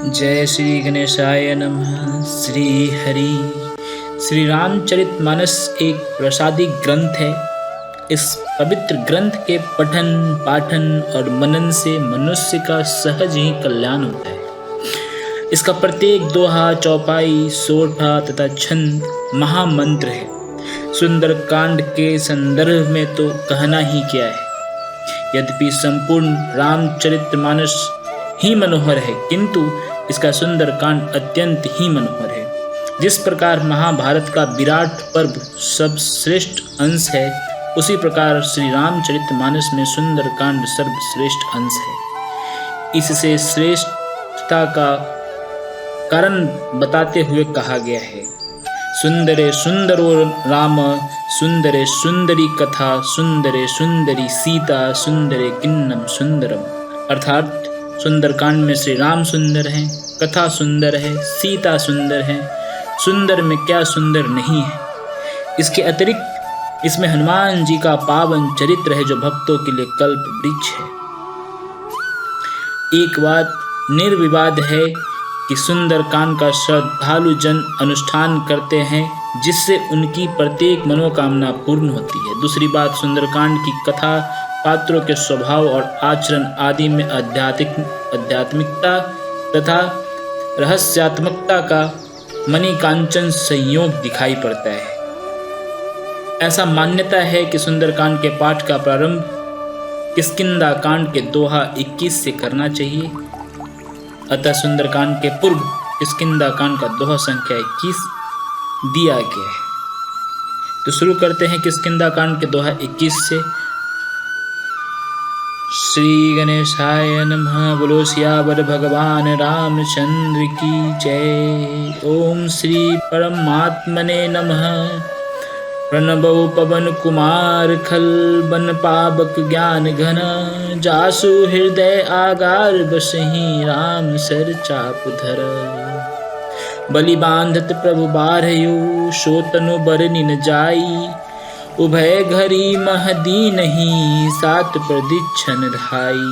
जय श्री गणेशाय नमः। श्री हरि। श्री रामचरितमानस एक प्रसादी ग्रंथ है। इस पवित्र ग्रंथ के पठन पाठन और मनन से मनुष्य का सहज ही कल्याण होता है। इसका प्रत्येक दोहा, चौपाई, सोरठा तथा छंद महामंत्र है। सुंदर कांड के संदर्भ में तो कहना ही क्या है। यद्यपि संपूर्ण रामचरितमानस ही मनोहर है, किंतु इसका सुंदर कांड अत्यंत ही मनोहर है। जिस प्रकार महाभारत का विराट पर्व सर्वश्रेष्ठ अंश है, उसी प्रकार श्री रामचरितमानस में सुंदर कांड सर्वश्रेष्ठ अंश है। इससे श्रेष्ठता का कारण बताते हुए कहा गया है, सुंदरे सुंदरो राम, सुंदरे सुंदरी कथा, सुंदरे सुंदरी सीता, सुंदरे किन्नम सुंदरम। अर्थात सुंदरकांड में श्री राम सुंदर हैं, कथा सुंदर है, सीता सुंदर है। सुंदर में क्या सुंदर नहीं है। इसके अतिरिक्त इसमें हनुमान जी का पावन चरित्र है, जो भक्तों के लिए कल्प वृक्ष है। एक बात निर्विवाद है कि सुंदरकांड का श्रद्धालु जन अनुष्ठान करते हैं, जिससे उनकी प्रत्येक मनोकामना पूर्ण होती है। दूसरी बात, सुंदरकांड की कथा पात्रों के स्वभाव और आचरण आदि में आध्यात्मिकता तथा रहस्यात्मकता का मणिकांचन संयोग दिखाई पड़ता है। ऐसा मान्यता है कि सुंदरकांड के पाठ का प्रारंभ किष्किंधा कांड के दोहा 21 से करना चाहिए। अतः सुंदरकांड के पूर्व किष्किंधा कांड का दोहा संख्या 21 दिया गया है। तो शुरू करते हैं किष्किंधा कांड के दोहा 21 से। श्री गणेशाय नमः। बोलो सियावर भगवान रामचंद्र की जय। ओम श्री परमात्मने नमः। प्रणबौ पवन कुमार खल, बन पावक ज्ञान घन, जासु हृदय आगार बसहि, राम सर चाप धर। बलि बांधत प्रभु बारहु, सो तनु बरनि न जाई, उभय घरी मह दीनहि, सात प्रदीक्षण धाई।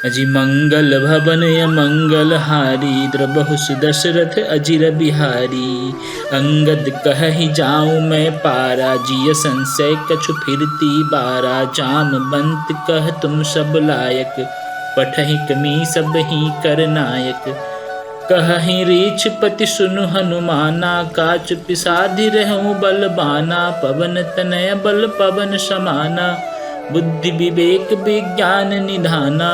अजि मंगल भवन अमंगल हारी, द्रबहु सुदशरथ अजिर बिहारी। अंगद कहहि जाऊं मैं पारा, जिय संशय कछु फिरती बारा। जामवंत कह तुम सब लायक, पठहि कमी सब ही कर नायक। कहहि रीछपति सुनु हनुमाना, काच पिसाधि रहूं बलबाना। पवन तनय बल पवन समाना, बुद्धि विवेक विज्ञान निधाना।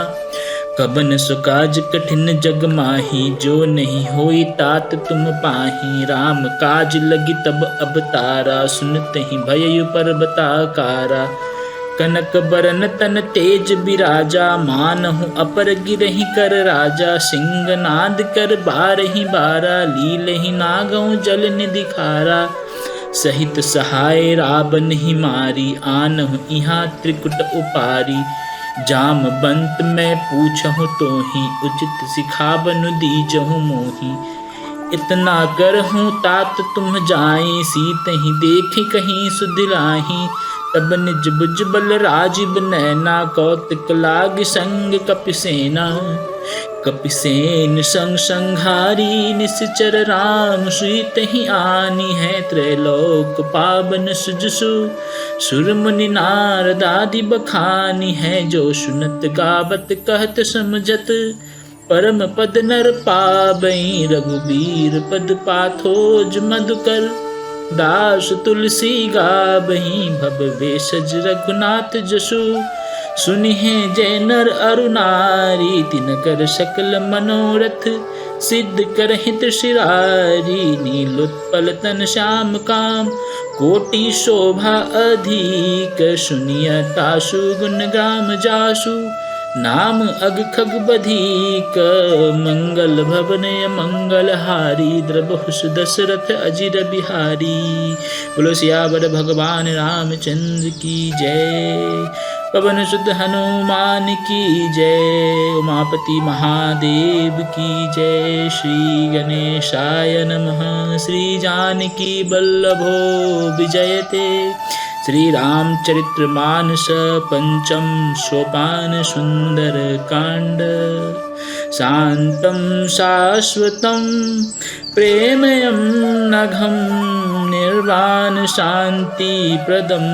कबन सुकाज कठिन जग माही, जो नहीं होई तात तुम पाही। राम काज लगी तब अवतारा, सुनते ही भययु पर्वताकारा। कनक बरन तन तेज बिराजा, मानहु अपर गिरहि कर राजा। सिंहनाद कर बारहि बारा, लीलहि नागहु जल निधि खारा। सहित सहाय रावण ही मारी, आनहु इहाँ त्रिकुट उपारी। जामवंत मैं पूछहु तोहि, उचित सिखावनु दीजहु मोहि। इतना करहूँ तात तुम जाई, सीतहि देखि कहीं सुधिलाही। तब निज बुझ बल राजीव नैना, कौतिक लाग संग कपिसेना। कपिसेन संग संघारी, निश्चर राम सुइत ही आनी है। त्रैलोक पावन सुजसु, सुर मुनि नारद आदि बखानी है। जो सुनत गावत कहत समझत, परम पद नर पाबई। रघुबीर पद पाथोज मधुकर, दास तुलसी गाबहि। भव भेषज रघुनाथ जसु, सुनिहे जय नर अरु नारी। तिनकर सकल मनोरथ, सिद्ध करहि त्रिशिरारी। नीलोत्पल तन श्याम काम, कोटि शोभा अधिक। सुनिय तासु गुण ग्राम जासु, नाम अग खग बधिक। मंगल भवन मंगल हारी, द्रबहु सुदशरथ अजिर बिहारी। बोलो सियावर भगवान रामचंद्र की जय। पवन सुत हनुमान की जय। उमापति महादेव की जय। श्री गणेशाय नमः। श्री जानकी बल्लभो विजयते, श्री रामचरितमानस पंचम सोपान सुंदर कांड। शांतं शाश्वतं प्रेमयं नघं निर्वाण शांति प्रदं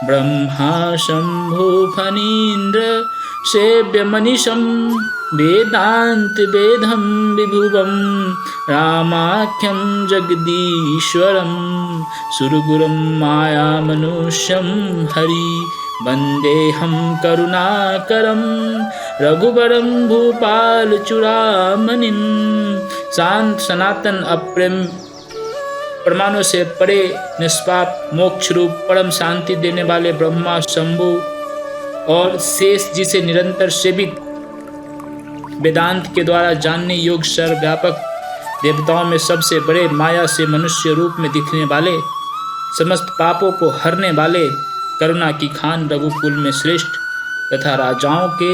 ब्रह्मा शंभु फणीन्द्र सेव्यमनिशं वेदांत वेदं विभुवं रामाख्यं जगदीश्वरं सुरगुरुं मायामनुष्यं हरि वन्देऽहं करुणाकरं रघुवरं भूपाल चूड़ामणिं। शांत सनातन अप्रेम प्रमाणों से परे निष्पाप मोक्ष रूप परम शांति देने वाले ब्रह्मा शंभु और शेष जी से निरंतर सेवित वेदांत के द्वारा जानने योग्य सर्वव्यापक देवताओं में सबसे बड़े माया से मनुष्य रूप में दिखने वाले समस्त पापों को हरने वाले करुणा की खान रघुकुल में श्रेष्ठ तथा राजाओं के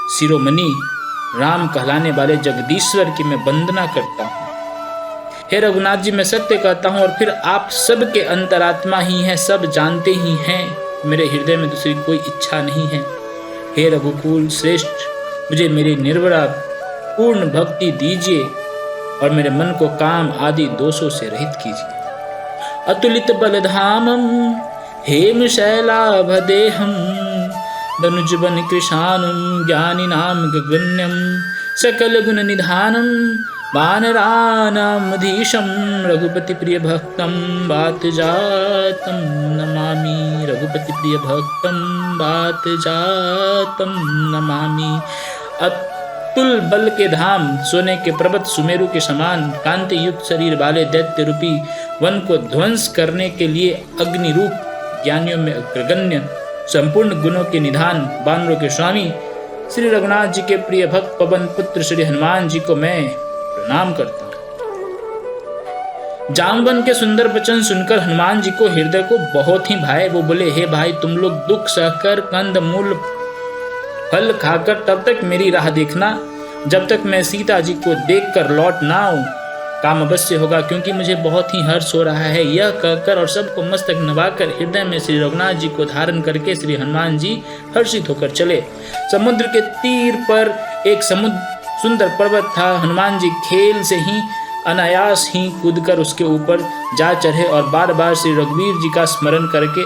शिरोमणि राम कहलाने वाले जगदीश्वर की मैं वंदना करता हूँ। हे रघुनाथ जी, मैं सत्य कहता हूँ और फिर आप सबके अंतरात्मा ही हैं, सब जानते ही हैं। मेरे हृदय में दूसरी कोई इच्छा नहीं है। हे रघुकुल श्रेष्ठ, मुझे मेरी निर्वरा पूर्ण भक्ति दीजिए और मेरे मन को काम आदि दोषों से रहित कीजिए। अतुलित बलधामम हेम शैलाभदेहम धनुजबन कृशानुम ज्ञानिनाम गगन्यम सकल गुण निधानम वानरानामधीशं रघुपति प्रिय भक्तं बात जातं नमामि। रघुपति प्रिय भक्तं बात जातं नमामि। अतुल बल के धाम, सोने के पर्वत सुमेरु के समान कांति युक्त शरीर वाले दैत्य रूपी वन को ध्वंस करने के लिए अग्नि रूप, ज्ञानियों में अग्रगण्य, संपूर्ण गुणों के निधान, बानरों के स्वामी श्री रघुनाथ जी के प्रिय भक्त पवन पुत्र श्री हनुमान जी को मैं प्रणाम करता हूँ। जामवन के सुंदर वचन सुनकर हनुमान जी को हृदय को बहुत ही भाए। वो बोले, हे भाई, तुम लोग दुख सहकर कंद मूल फल खाकर तब तक मेरी राह देखना, जब तक मैं सीता जी को देखकर लौट ना आऊं। काम अवश्य होगा, क्योंकि मुझे बहुत ही हर्ष हो रहा है। यह कहकर और सबको मस्तक नवाकर हृदय में श्री रघुनाथ जी को धारण करके श्री हनुमान जी हर्षित होकर चले। समुद्र के तीर पर एक सुंदर पर्वत था। हनुमान जी खेल से ही अनायास ही कूदकर उसके ऊपर जा चढ़े और बार बार श्री रघुवीर जी का स्मरण करके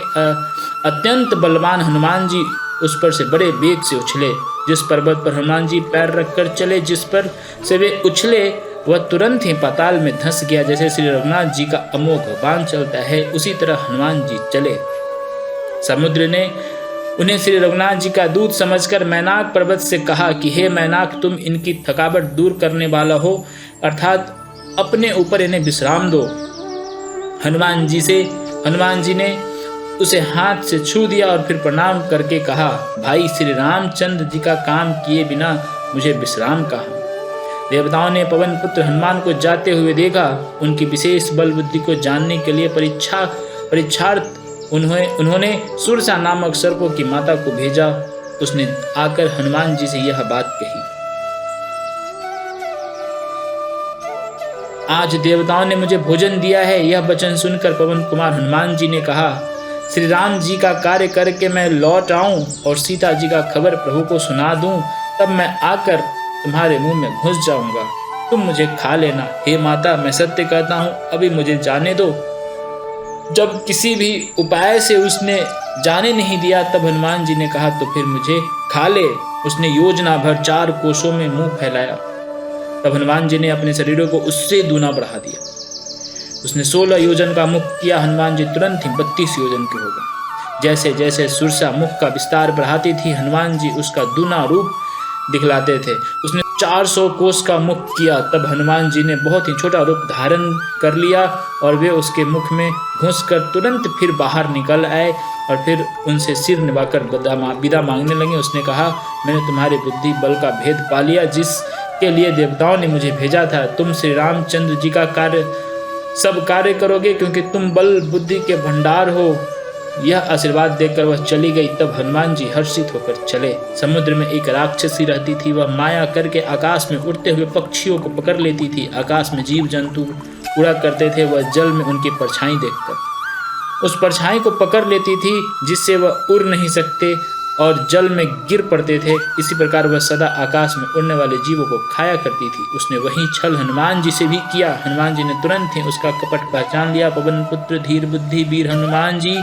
अत्यंत बलवान हनुमान जी उस पर से बड़े वेग से उछले। जिस पर्वत पर हनुमान जी पैर रखकर चले, जिस पर से वे उछले, वह तुरंत ही पाताल में धंस गया। जैसे श्री रघुनाथ जी का अमोघ बाण चलता है, उसी तरह हनुमान जी चले। समुद्र ने उन्हें श्री रघुनाथ जी का दूत समझकर मैनाक पर्वत से कहा कि हे मैनाक, तुम इनकी थकावट दूर करने वाला हो, अर्थात अपने ऊपर इन्हें विश्राम दो। हनुमान जी ने उसे हाथ से छू दिया और फिर प्रणाम करके कहा, भाई, श्री रामचंद्र जी का काम किए बिना मुझे विश्राम कहा। देवताओं ने पवन पुत्र हनुमान को जाते हुए देखा। उनकी विशेष बल बुद्धि को जानने के लिए परीक्षार्थ उन्होंने सुरसा नामक सर्पों की माता को भेजा। उसने आकर हनुमान जी से यह बात कही। आज देवताओं ने मुझे भोजन दिया है। यह वचन सुनकर पवन कुमार हनुमान जी ने कहा, श्री राम जी का कार्य करके मैं लौट आऊं और सीता जी का खबर प्रभु को सुना दूं, तब मैं आकर तुम्हारे मुंह में घुस जाऊंगा, तुम मुझे खा लेना। हे माता, मैं सत्य कहता हूं, अभी मुझे जाने दो। जब किसी भी उपाय से उसने जाने नहीं दिया, तब हनुमान जी ने कहा, तो फिर मुझे खा ले। उसने योजना भर 4 कोसों में मुंह फैलाया। तब हनुमान जी ने अपने शरीरों को उससे दूना बढ़ा दिया। उसने 16 योजन का मुख किया। हनुमान जी तुरंत ही 32 योजन के हो गए। जैसे जैसे सुरसा मुख का विस्तार बढ़ाती थी, हनुमान जी उसका दूना रूप दिखलाते थे। उसने 400 कोस का मुख किया। तब हनुमान जी ने बहुत ही छोटा रूप धारण कर लिया और वे उसके मुख में घुसकर तुरंत फिर बाहर निकल आए और फिर उनसे सिर निभाकर विदा मांगने लगे। उसने कहा, मैंने तुम्हारी बुद्धि बल का भेद पा लिया, जिसके लिए देवताओं ने मुझे भेजा था। तुम श्री रामचंद्र जी का सब कार्य करोगे, क्योंकि तुम बल बुद्धि के भंडार हो। यह आशीर्वाद देकर वह चली गई। तब हनुमान जी हर्षित होकर चले। समुद्र में एक राक्षसी रहती थी। वह माया करके आकाश में उड़ते हुए पक्षियों को पकड़ लेती थी। आकाश में जीव जंतु उड़ा करते थे। वह जल में उनकी परछाई देखकर उस परछाई को पकड़ लेती थी जिससे वह उड़ नहीं सकते और जल में गिर पड़ते थे। इसी प्रकार वह सदा आकाश में उड़ने वाले जीवों को खाया करती थी। उसने वही छल हनुमान जी से भी किया। हनुमान जी ने तुरंत ही उसका कपट पहचान लिया। पवन पुत्र धीर बुद्धि वीर हनुमान जी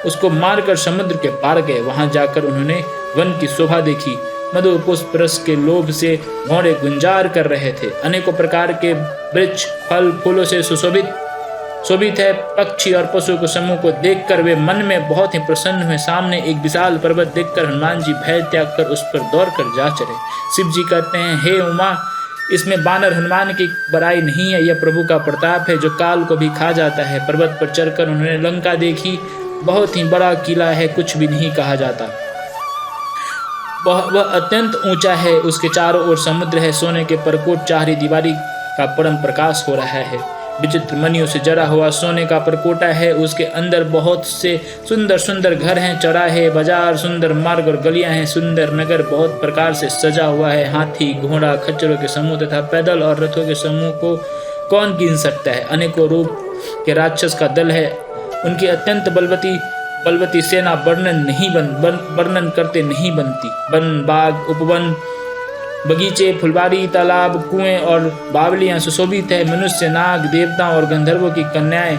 उसको मारकर समुद्र के पार गए। वहां जाकर उन्होंने वन की शोभा देखी। मधु पुष्प रस के लोभ से घोड़े गुंजार कर रहे थे। अनेकों प्रकार के वृक्ष फल फूलों से शोभित है। पक्षी और पशु के समूह को देखकर वे मन में बहुत ही प्रसन्न हुए। सामने एक विशाल पर्वत देखकर हनुमान जी भय त्याग कर उस पर दौड़कर जा चढ़े। शिव जी कहते हैं, हे उमा, इसमें बानर हनुमान की बड़ाई नहीं है, यह प्रभु का प्रताप है जो काल को भी खा जाता है। पर्वत पर चढ़कर उन्होंने लंका देखी। बहुत ही बड़ा किला है, कुछ भी नहीं कहा जाता। वह अत्यंत ऊंचा है। उसके चारों ओर समुद्र है। सोने के परकोट चारी दीवारी का परम प्रकाश हो रहा है। विचित्र मणियों से जड़ा हुआ सोने का परकोटा है। उसके अंदर बहुत से सुंदर सुंदर घर हैं, चौराहे, बाजार, सुंदर मार्ग और गलियां हैं। सुंदर नगर बहुत प्रकार से सजा हुआ है। हाथी, घोड़ा, खच्चरों के समूह तथा पैदल और रथों के समूह को कौन गिन सकता है। अनेकों रूप के राक्षस का दल है। उनकी अत्यंत बलवती सेना वर्णन करते नहीं बनती। वन, बाग, उपवन, बगीचे, फुलबारी, तालाब, कुएं और बावलियां सुशोभित है। मनुष्य, नाग, देवताओं और गंधर्वों की कन्याएं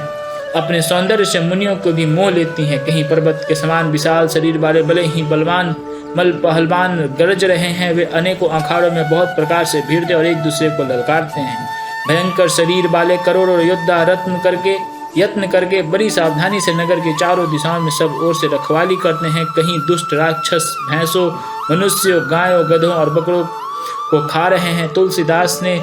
अपने सौंदर्य से मुनियों को भी मोह लेती हैं। कहीं पर्वत के समान विशाल शरीर वाले भले ही बलवान पहलवान गरज रहे हैं। वे अनेकों अखाड़ों में बहुत प्रकार से भिड़ते और एक दूसरे को ललकारते हैं। भयंकर शरीर वाले करोड़ों योद्धा यत्न करके बड़ी सावधानी से नगर के चारों दिशाओं में सब ओर से रखवाली करते हैं। कहीं दुष्ट राक्षस भैंसों, मनुष्यों, गायों, गधों और बकरों को खा रहे हैं। तुलसीदास ने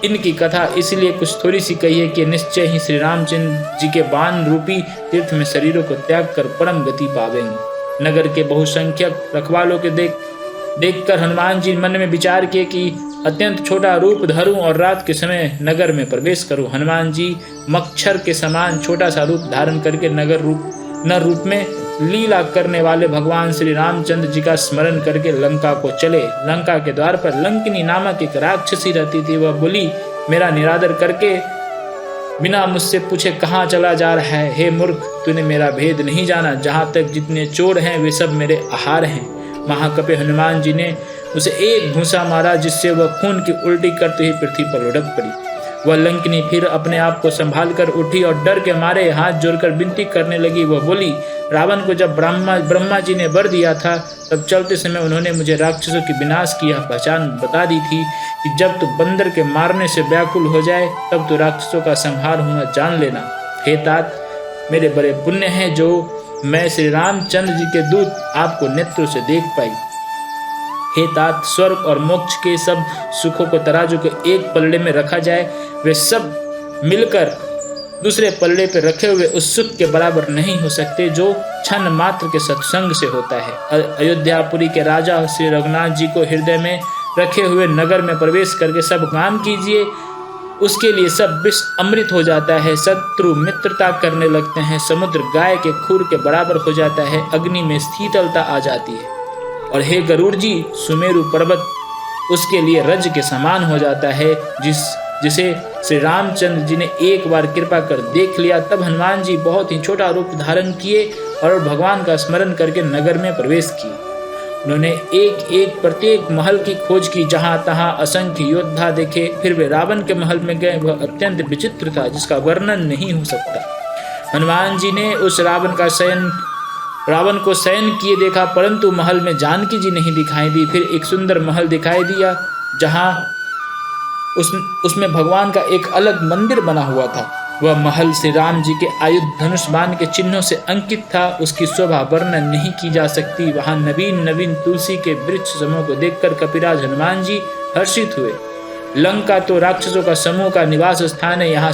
इनकी कथा इसलिए कुछ थोड़ी सी कही है कि निश्चय ही श्री रामचंद्र जी के बाण रूपी तीर्थ में शरीरों को त्याग कर परम गति पावेंगे। नगर के बहुसंख्यक रखवालों के देखकर हनुमान जी मन में विचार किए कि अत्यंत छोटा रूप धरूं और रात के समय नगर में प्रवेश करूं। हनुमान जी मच्छर के समान छोटा सा रूप धारण करके नर रूप में लीला करने वाले भगवान श्री रामचंद्र जी का स्मरण करके लंका को चले। लंका के द्वार पर लंकिनी नामक एक राक्षसी रहती थी। वह बोली, मेरा निरादर करके बिना मुझसे पूछे कहाँ चला जा रहा है। हे मूर्ख, तूने मेरा भेद नहीं जाना। जहाँ तक जितने चोर हैं वे सब मेरे आहार हैं। महाकपि हनुमान जी ने उसे एक घूंसा मारा जिससे वह खून की उल्टी करते ही पृथ्वी पर लुढ़क पड़ी। वह लंकिनी फिर अपने आप को संभाल कर उठी और डर के मारे हाथ जोड़कर विनती करने लगी। वह बोली, रावण को जब ब्रह्मा जी ने वर दिया था तब चलते समय उन्होंने मुझे राक्षसों की विनाश की यह पहचान बता दी थी कि जब तू बंदर के मारने से व्याकुल हो जाए तब तो राक्षसों का संहार हुआ जान लेना। हे तात, मेरे बड़े पुण्य हैं जो मैं श्री रामचंद्र जी के दूत आपको नेत्रों से देख पाई। हे तात, स्वर्ग और मोक्ष के सब सुखों को तराजू के एक पल्ले में रखा जाए, वे सब मिलकर दूसरे पल्ले पर रखे हुए उस सुख के बराबर नहीं हो सकते जो क्षण मात्र के सत्संग से होता है। अयोध्यापुरी के राजा श्री रघुनाथ जी को हृदय में रखे हुए नगर में प्रवेश करके सब काम कीजिए, उसके लिए सब विष अमृत हो जाता है। शत्रु मित्रता करने लगते हैं। समुद्र गाय के खुर के बराबर हो जाता है। अग्नि में शीतलता आ जाती है। और हे गरुड़ जी, सुमेरु पर्वत उसके लिए रज के समान हो जाता है। जिसे श्री रामचंद्र जी ने एक बार कृपा कर देख लिया। तब हनुमान जी बहुत ही छोटा रूप धारण किए और भगवान का स्मरण करके नगर में प्रवेश किए। उन्होंने एक प्रत्येक महल की खोज की, जहां तहां असंख्य योद्धा देखे। फिर वे रावण के महल में गए। वह अत्यंत विचित्र था जिसका वर्णन नहीं हो सकता। हनुमान जी ने उस रावण को शयन किए देखा, परंतु महल में जानकी जी नहीं दिखाई दी। फिर एक सुंदर महल दिखाई दिया जहां उसमें भगवान का एक अलग मंदिर बना हुआ था। वह महल श्री राम जी के आयुध धनुष बाण के चिन्हों से अंकित था। उसकी शोभा वर्णन नहीं की जा सकती। वहां नवीन तुलसी के वृक्ष समूह को देखकर कपिराज हनुमान जी हर्षित हुए। लंका तो राक्षसों का समूह का निवास स्थान है, यहाँ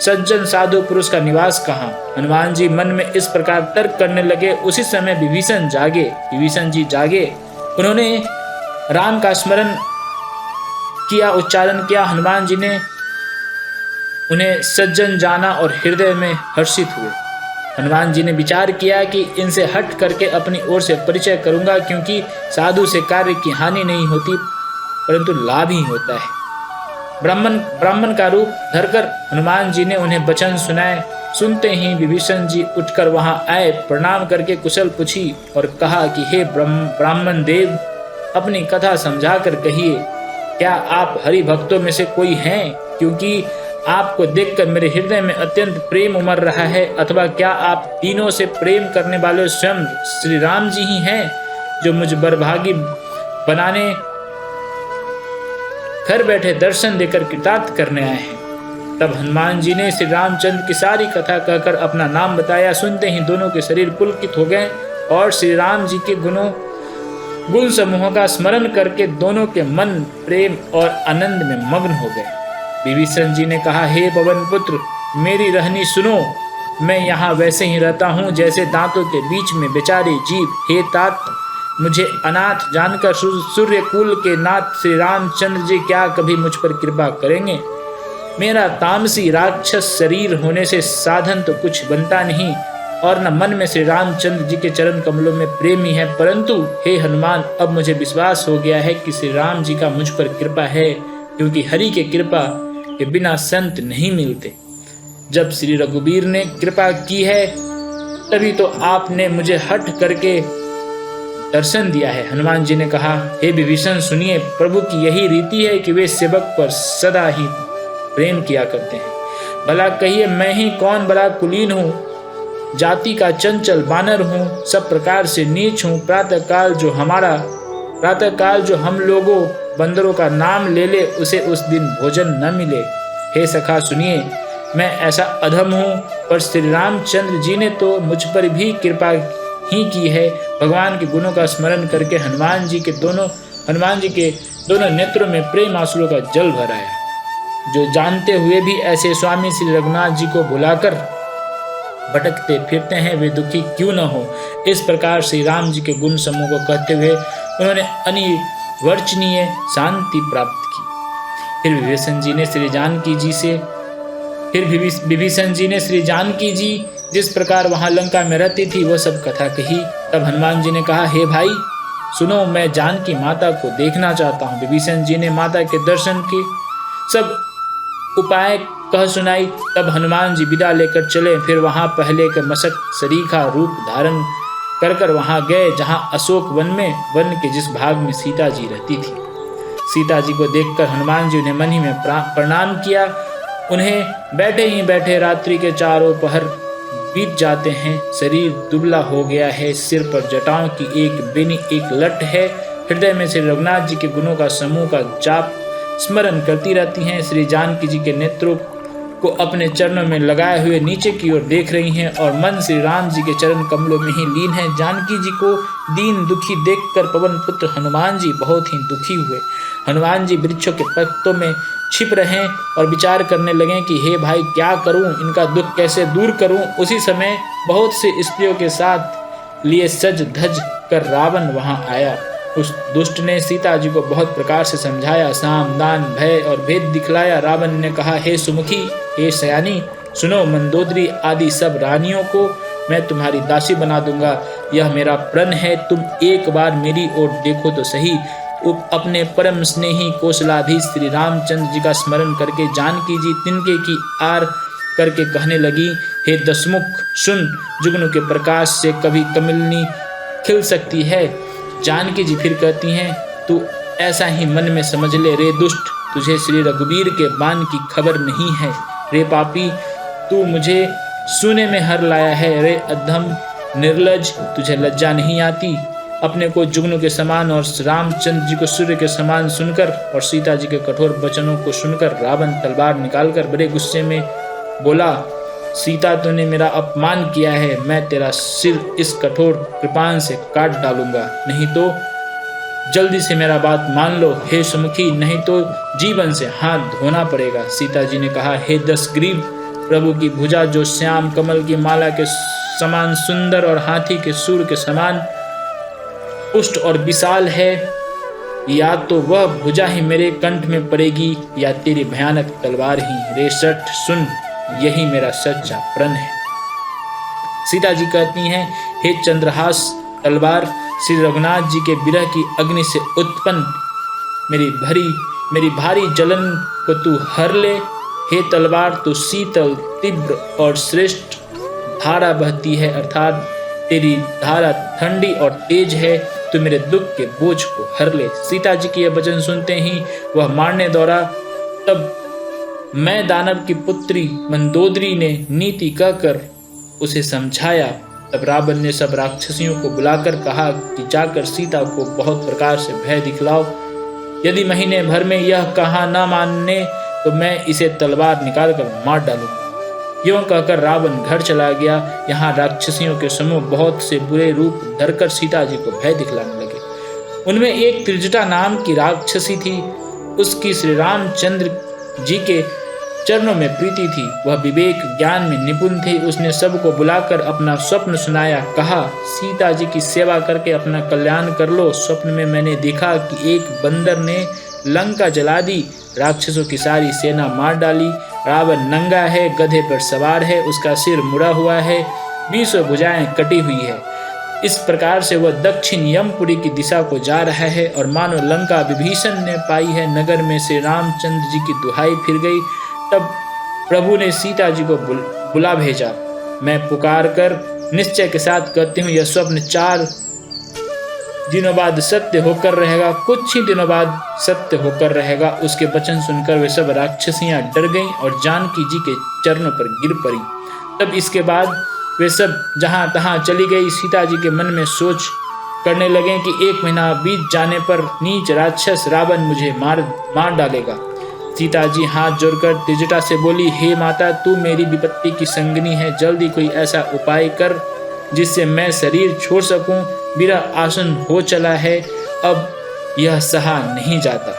सज्जन साधु पुरुष का निवास कहाँ। हनुमान जी मन में इस प्रकार तर्क करने लगे। उसी समय विभीषण जी जागे। उन्होंने राम का स्मरण किया, उच्चारण किया। हनुमान जी ने उन्हें सज्जन जाना और हृदय में हर्षित हुए। हनुमान जी ने विचार किया कि इनसे हट करके अपनी ओर से परिचय करूंगा, क्योंकि साधु से कार्य की हानि नहीं होती परंतु लाभ ही होता है। ब्राह्मण का रूप धरकर हनुमान जी ने उन्हें वचन सुनाए। सुनते ही विभीषण जी उठकर वहां आए, प्रणाम करके कुशल पूछी और कहा कि हे ब्राह्मण देव, अपनी कथा समझा कर कहिए, क्या आप हरि भक्तों में से कोई हैं? क्योंकि आपको देखकर मेरे हृदय में अत्यंत प्रेम उमड़ रहा है। अथवा क्या आप तीनों से प्रेम करने वाले स्वयं श्री राम जी ही हैं, जो मुझ बरभागी बनाने घर बैठे दर्शन देकर कृतार्थ करने आए हैं? तब हनुमान जी ने श्री रामचंद्र की सारी कथा कहकर अपना नाम बताया। सुनते ही दोनों के शरीर पुलकित हो गए और श्री राम जी के गुण समूह का स्मरण करके दोनों के मन प्रेम और आनंद में मग्न हो गए। विभीषण जी ने कहा, हे पवन पुत्र, मेरी रहनी सुनो। मैं यहाँ वैसे ही रहता हूँ जैसे दांतों के बीच में बेचारे जीव। हे तात, मुझे अनाथ जानकर सूर्य कुल के नाथ श्री रामचंद्र जी क्या कभी मुझ पर कृपा करेंगे? मेरा तामसी राक्षस शरीर होने से साधन तो कुछ बनता नहीं और न मन में श्री रामचंद्र जी के चरण कमलों में प्रेम ही है। परंतु हे हनुमान, अब मुझे विश्वास हो गया है कि श्री राम जी का मुझ पर कृपा है, क्योंकि हरि के कृपा के बिना संत नहीं मिलते। जब श्री रघुवीर ने कृपा की है तभी तो आपने मुझे हट करके दर्शन दिया है। हनुमान जी ने कहा, हे विभीषण सुनिए, प्रभु की यही रीति है कि वे सेवक पर सदा ही प्रेम किया करते हैं। भला कहिए, मैं ही कौन बड़ा कुलीन हूँ, जाति का चंचल बानर हूँ, सब प्रकार से नीच हूँ। प्रातःकाल जो हम लोगों बंदरों का नाम ले ले, उसे उस दिन भोजन न मिले। हे सखा सुनिए, मैं ऐसा अधम हूँ, पर श्री रामचंद्र जी ने तो मुझ पर भी कृपा ही की है। भगवान के गुणों का स्मरण करके हनुमान जी के दोनों नेत्रों में प्रेम आंसुओं का जल भर आया। जो जानते हुए भी ऐसे स्वामी श्री रघुनाथ जी को बुलाकर भटकते फिरते हैं, वे दुखी क्यों न हो। इस प्रकार श्री राम जी के गुण समूह को कहते हुए उन्होंने अनिवर्चनीय शांति प्राप्त की। फिर विभीषण जी ने श्री जानकी जी जिस प्रकार वहां लंका में रहती थी वह सब कथा कही। तब हनुमान जी ने कहा, हे भाई सुनो, मैं जानकी माता को देखना चाहता हूँ। विभीषण जी ने माता के दर्शन के सब उपाय कह सुनाई। तब हनुमान जी विदा लेकर चले। फिर वहां पहले के मशक सरीखा रूप धारण कर वहां गए जहां अशोक वन के जिस भाग में सीता जी रहती थी। सीता जी को देखकर हनुमान जी ने मन ही में प्रणाम किया। उन्हें बैठे ही बैठे रात्रि के चारों पहर बीत जाते हैं। शरीर दुबला हो गया है, सिर पर जटाओं की एक बेनी एक लट है। हृदय में श्री रघुनाथ जी के गुणों का समूह का जाप स्मरण करती रहती हैं। श्री जानकी जी के नेत्रों को अपने चरणों में लगाए हुए नीचे की ओर देख रही हैं और मन श्री राम जी के चरण कमलों में ही लीन है। जानकी जी को दीन दुखी देखकर पवन पुत्र हनुमान जी बहुत ही दुखी हुए। हनुमान जी वृक्षों के पत्तों में छिप रहे और विचार करने लगे कि हे भाई, क्या करूं, इनका दुख कैसे दूर करूं। उसी समय बहुत सी स्त्रियों के साथ लिए सज धज कर रावण वहां आया। उस दुष्ट ने सीता जी को बहुत प्रकार से समझाया, साम दान भय और भेद दिखलाया। रावण ने कहा, हे सुमुखी, हे सयानी, सुनो, मंदोदरी आदि सब रानियों को मैं तुम्हारी दासी बना दूंगा। यह मेरा प्रण है, तुम एक बार मेरी ओर देखो तो सही। अपने परम स्नेही कौशलाधीश श्री रामचंद्र जी का स्मरण करके जानकी जी तिनके की आर करके कहने लगी, हे दशमुख सुन, जुगनू के प्रकाश से कभी कमलनी खिल सकती है। जानकी जी फिर कहती हैं, तू ऐसा ही मन में समझ ले रे दुष्ट, तुझे श्री रघुवीर के बाण की खबर नहीं है। रे पापी, तू मुझे सोने में हर लाया है। रे अधम निर्लज, तुझे लज्जा नहीं आती। अपने को जुगनू के समान और रामचंद्र जी को सूर्य के समान सुनकर और सीता जी के कठोर वचनों को सुनकर रावण तलवार निकालकर बड़े गुस्से में बोला, सीता, तूने मेरा अपमान किया है, मैं तेरा सिर इस कठोर कृपाण से काट डालूंगा, नहीं तो जल्दी से मेरा बात मान लो। हे सुमुखी, नहीं तो जीवन से हाथ धोना पड़ेगा। सीता जी ने कहा, हे दशग्रीव, प्रभु की भुजा जो श्याम कमल की माला के समान सुंदर और हाथी के सूर के समान पुष्ट और विशाल है, या तो वह भुजा ही मेरे कंठ में पड़ेगी या तेरी भयानक तलवार ही। रे सठ सुन, यही मेरा सच्चा प्रण है। सीता जी कहती हैं, हे चंद्रहास तलवार, श्री रघुनाथ जी के विरह की अग्नि से उत्पन्न मेरी भरी मेरी भारी जलन को तू हर ले। हे तलवार, तो शीतल, तीव्र और श्रेष्ठ धारा बहती है, अर्थात तेरी धारा ठंडी और तेज है। तू मेरे दुख के बोझ को हर ले। सीता जी के यह वचन सुनते ही वह मारने दौड़ा। तब मैं दानव की पुत्री मंदोदरी ने नीति कहकर उसे समझाया। तब रावण ने सब राक्षसियों को बुलाकर कहा कि जाकर सीता को बहुत प्रकार से भय दिखलाओ। यदि महीने भर में यह कहा न मानने तो मैं इसे तलवार निकालकर मार डालूंगा। यूं कहकर रावण घर चला गया। यहाँ राक्षसियों के समूह बहुत से बुरे रूप धरकर सीता जी को भय दिखलाने लगे। उनमें एक त्रिजटा नाम की राक्षसी थी। उसकी श्री रामचंद्र जी के चरणों में प्रीति थी। वह विवेक ज्ञान में निपुण थी। उसने सबको बुलाकर अपना स्वप्न सुनाया। कहा, सीता जी की सेवा करके अपना कल्याण कर लो। स्वप्न में मैंने देखा कि एक बंदर ने लंका जला दी, राक्षसों की सारी सेना मार डाली। रावण नंगा है, गधे पर सवार है, उसका सिर मुड़ा हुआ है, 20 भुजाएं कटी हुई है। इस प्रकार से वह दक्षिण यमपुरी की दिशा को जा रहा है और मानो लंका विभीषण ने पाई है। नगर में श्री रामचंद्र जी की दुहाई फिर गई। तब प्रभु ने सीता जी को बुला भेजा। मैं पुकार कर निश्चय के साथ कहती हूँ, यह स्वप्न 4 दिनों बाद सत्य होकर रहेगा, कुछ ही दिनों बाद सत्य होकर रहेगा। उसके वचन सुनकर वे सब राक्षसियां डर गईं और जानकी जी के चरणों पर गिर पड़ी। तब इसके बाद वे सब जहां तहां चली गई। सीता जी के मन में सोच करने लगे कि 1 महीना बीत जाने पर नीच राक्षस रावण मुझे मार डालेगा। सीता जी हाथ जोड़कर त्रिजटा से बोली, हे माता, तू मेरी विपत्ति की संगिनी है। जल्दी कोई ऐसा उपाय कर जिससे मैं शरीर छोड़ सकूं। मेरा आसन हो चला है, अब यह सहा नहीं जाता।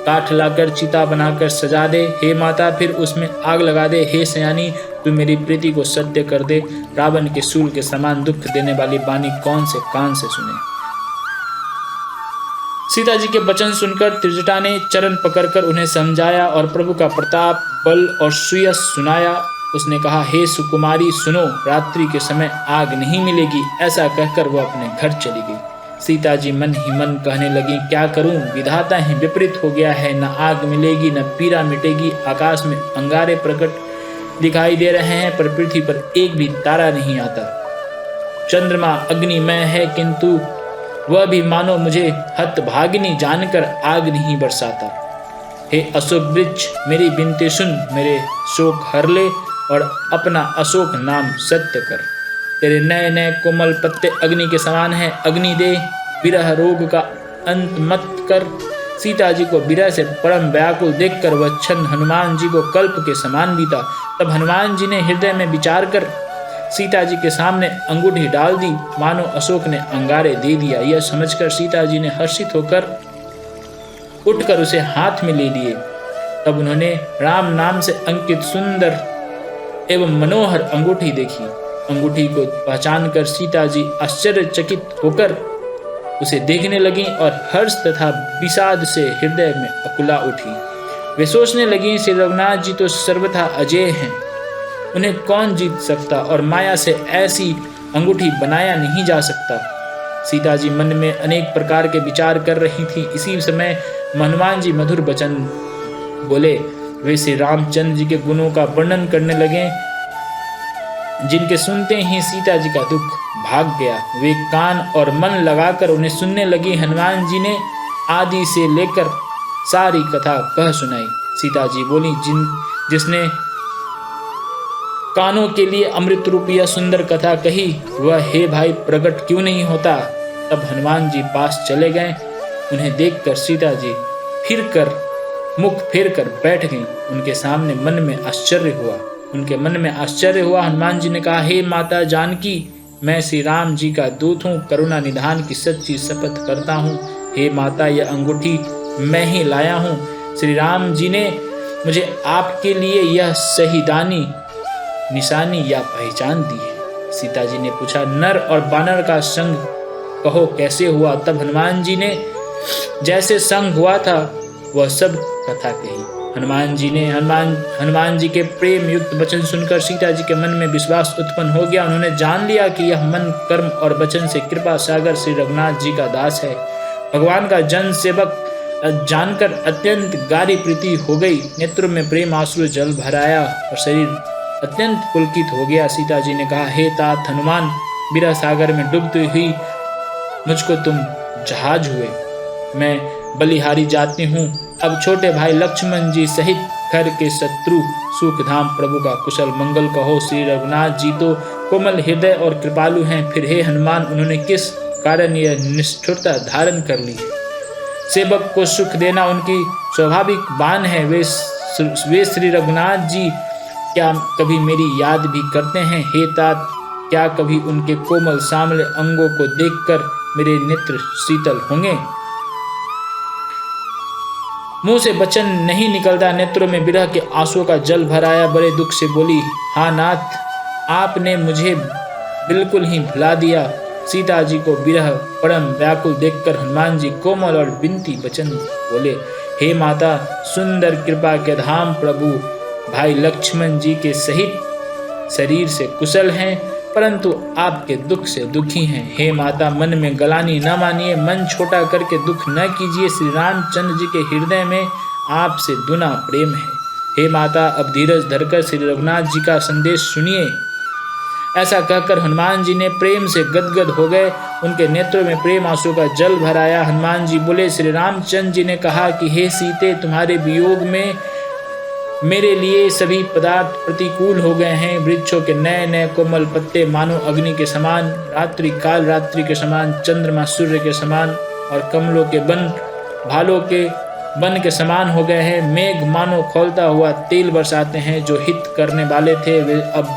काठ लाकर चिता बनाकर सजा दे हे माता, फिर उसमें आग लगा दे। हे सयानी, तू मेरी प्रीति को सत्य कर दे। रावण के शूल के समान दुख देने वाली वाणी कौन से कान से सुने। सीता जी के वचन सुनकर त्रिजटा ने चरण पकड़कर उन्हें समझाया और प्रभु का प्रताप, बल और सुयश सुनाया। उसने कहा, हे सुकुमारी सुनो, रात्रि के समय आग नहीं मिलेगी। ऐसा कहकर वह अपने घर चली गई। सीता जी मन ही मन कहने लगी, क्या करूं, विधाता ही विपरीत हो गया है। न आग मिलेगी न पीड़ा मिटेगी। आकाश में अंगारे प्रकट दिखाई दे रहे हैं पर पृथ्वी पर एक भी तारा नहीं आता। चंद्रमा अग्निमय है किंतु वह भी मानो मुझे हतभागिनी जानकर आग नहीं बरसाता। हे अशोक वृक्ष, मेरी विनती सुन, मेरे शोक हर ले और अपना अशोक नाम सत्य कर। तेरे नए नए कोमल पत्ते अग्नि के समान हैं। अग्नि दे, विरह रोग का अंत मत कर। सीता जी को विरह से परम व्याकुल देखकर वह क्षण हनुमान जी को कल्प के समान बीता। तब हनुमान जी ने हृदय में विचार कर सीता जी के सामने अंगूठी डाल दी, मानो अशोक ने अंगारे दे दिया। यह समझकर सीता जी ने हर्षित होकर उठकर उसे हाथ में ले लिए। तब उन्होंने राम नाम से अंकित सुंदर एवं मनोहर अंगूठी देखी। अंगूठी को पहचानकर सीता जी आश्चर्यचकित होकर उसे देखने लगी और हर्ष तथा विषाद से हृदय में अकुला उठी। वे सोचने लगी, श्री रघुनाथ जी तो सर्वथा अजेय हैं, उन्हें कौन जीत सकता और माया से ऐसी अंगूठी बनाया नहीं जा सकता। सीता जी मन में अनेक प्रकार के विचार कर रही थी। इसी समय हनुमान जी मधुर वचन बोले। वे श्री रामचंद्र जी के गुणों का वर्णन करने लगे, जिनके सुनते ही सीता जी का दुख भाग गया। वे कान और मन लगाकर उन्हें सुनने लगी। हनुमान जी ने आदि से लेकर सारी कथा कह सुनाई। सीता जी बोली, जिसने कानों के लिए अमृत रूप यह सुंदर कथा कही, वह हे भाई प्रकट क्यों नहीं होता। तब हनुमान जी पास चले गए। उन्हें देखकर सीता जी मुख फेर कर बैठ गईं। उनके सामने मन में आश्चर्य हुआ। हनुमान जी ने कहा, हे माता जानकी, मैं श्री राम जी का दूत हूँ, करुणा निधान की सच्ची शपथ करता हूँ। हे माता, यह अंगूठी मैं ही लाया हूँ। श्री राम जी ने मुझे आपके लिए यह शहीदानी निशानी या पहचान दी है। सीता जी ने पूछा, नर और बानर का संग कहो कैसे हुआ। तब हनुमान जी ने जैसे संग हुआ था वह सब कथा कही। हनुमान जी के प्रेम युक्त वचन सुनकर सीता जी के मन में विश्वास उत्पन्न हो गया। उन्होंने जान लिया कि यह मन, कर्म और वचन से कृपा सागर श्री रघुनाथ जी का दास है। भगवान का जन सेवक जानकर अत्यंत गाढ़ी प्रीति हो गई। नेत्रों में प्रेम आंसू जल भर आया और शरीर अत्यंत पुलकित हो गया। सीता जी ने कहा, हे तात हनुमान, विरह सागर में डूबती हुई मुझको तुम जहाज हुए। मैं बलिहारी जाती हूँ। अब छोटे भाई लक्ष्मण जी सहित घर के शत्रु सुखधाम प्रभु का कुशल मंगल कहो। श्री रघुनाथ जी तो कोमल हृदय और कृपालु हैं, फिर हे हनुमान, उन्होंने किस कारण यह निष्ठुरता धारण कर ली है? सेवक को सुख देना उनकी स्वाभाविक बान है। वे श्री रघुनाथ जी क्या कभी मेरी याद भी करते हैं? हे तात, क्या कभी उनके कोमल सामले अंगों को देखकर मेरे नेत्र शीतल होंगे? मुंह से वचन नहीं निकलता, नेत्रों में विरह के आंसुओं का जल भर आया। बड़े दुख से बोली, हाँ नाथ, आपने मुझे बिल्कुल ही भुला दिया। सीता जी को विरह परम व्याकुल देखकर हनुमान जी कोमल और बिनती वचन बोले, हे माता, सुंदर कृपा के धाम प्रभु भाई लक्ष्मण जी के सहित शरीर से कुशल हैं, परंतु आपके दुख से दुखी हैं। हे माता, मन में गलानी न मानिए, मन छोटा करके दुख न कीजिए। श्री रामचंद्र जी के हृदय में आपसे दुना प्रेम है। हे माता, अब धीरज धरकर श्री रघुनाथ जी का संदेश सुनिए। ऐसा कहकर हनुमान जी ने प्रेम से गदगद हो गए। उनके नेत्रों में प्रेम आंसू का जल भर आया। हनुमान जी बोले, श्री रामचंद्र जी ने कहा कि हे सीते, तुम्हारे वियोग में मेरे लिए सभी पदार्थ प्रतिकूल हो गए हैं। वृक्षों के नए नए कोमल पत्ते मानो अग्नि के समान, रात्रि काल रात्रि के समान, चंद्रमा सूर्य के समान और कमलों के वन भालों के वन के समान हो गए हैं। मेघ मानो खौलता हुआ तेल बरसाते हैं। जो हित करने वाले थे वे अब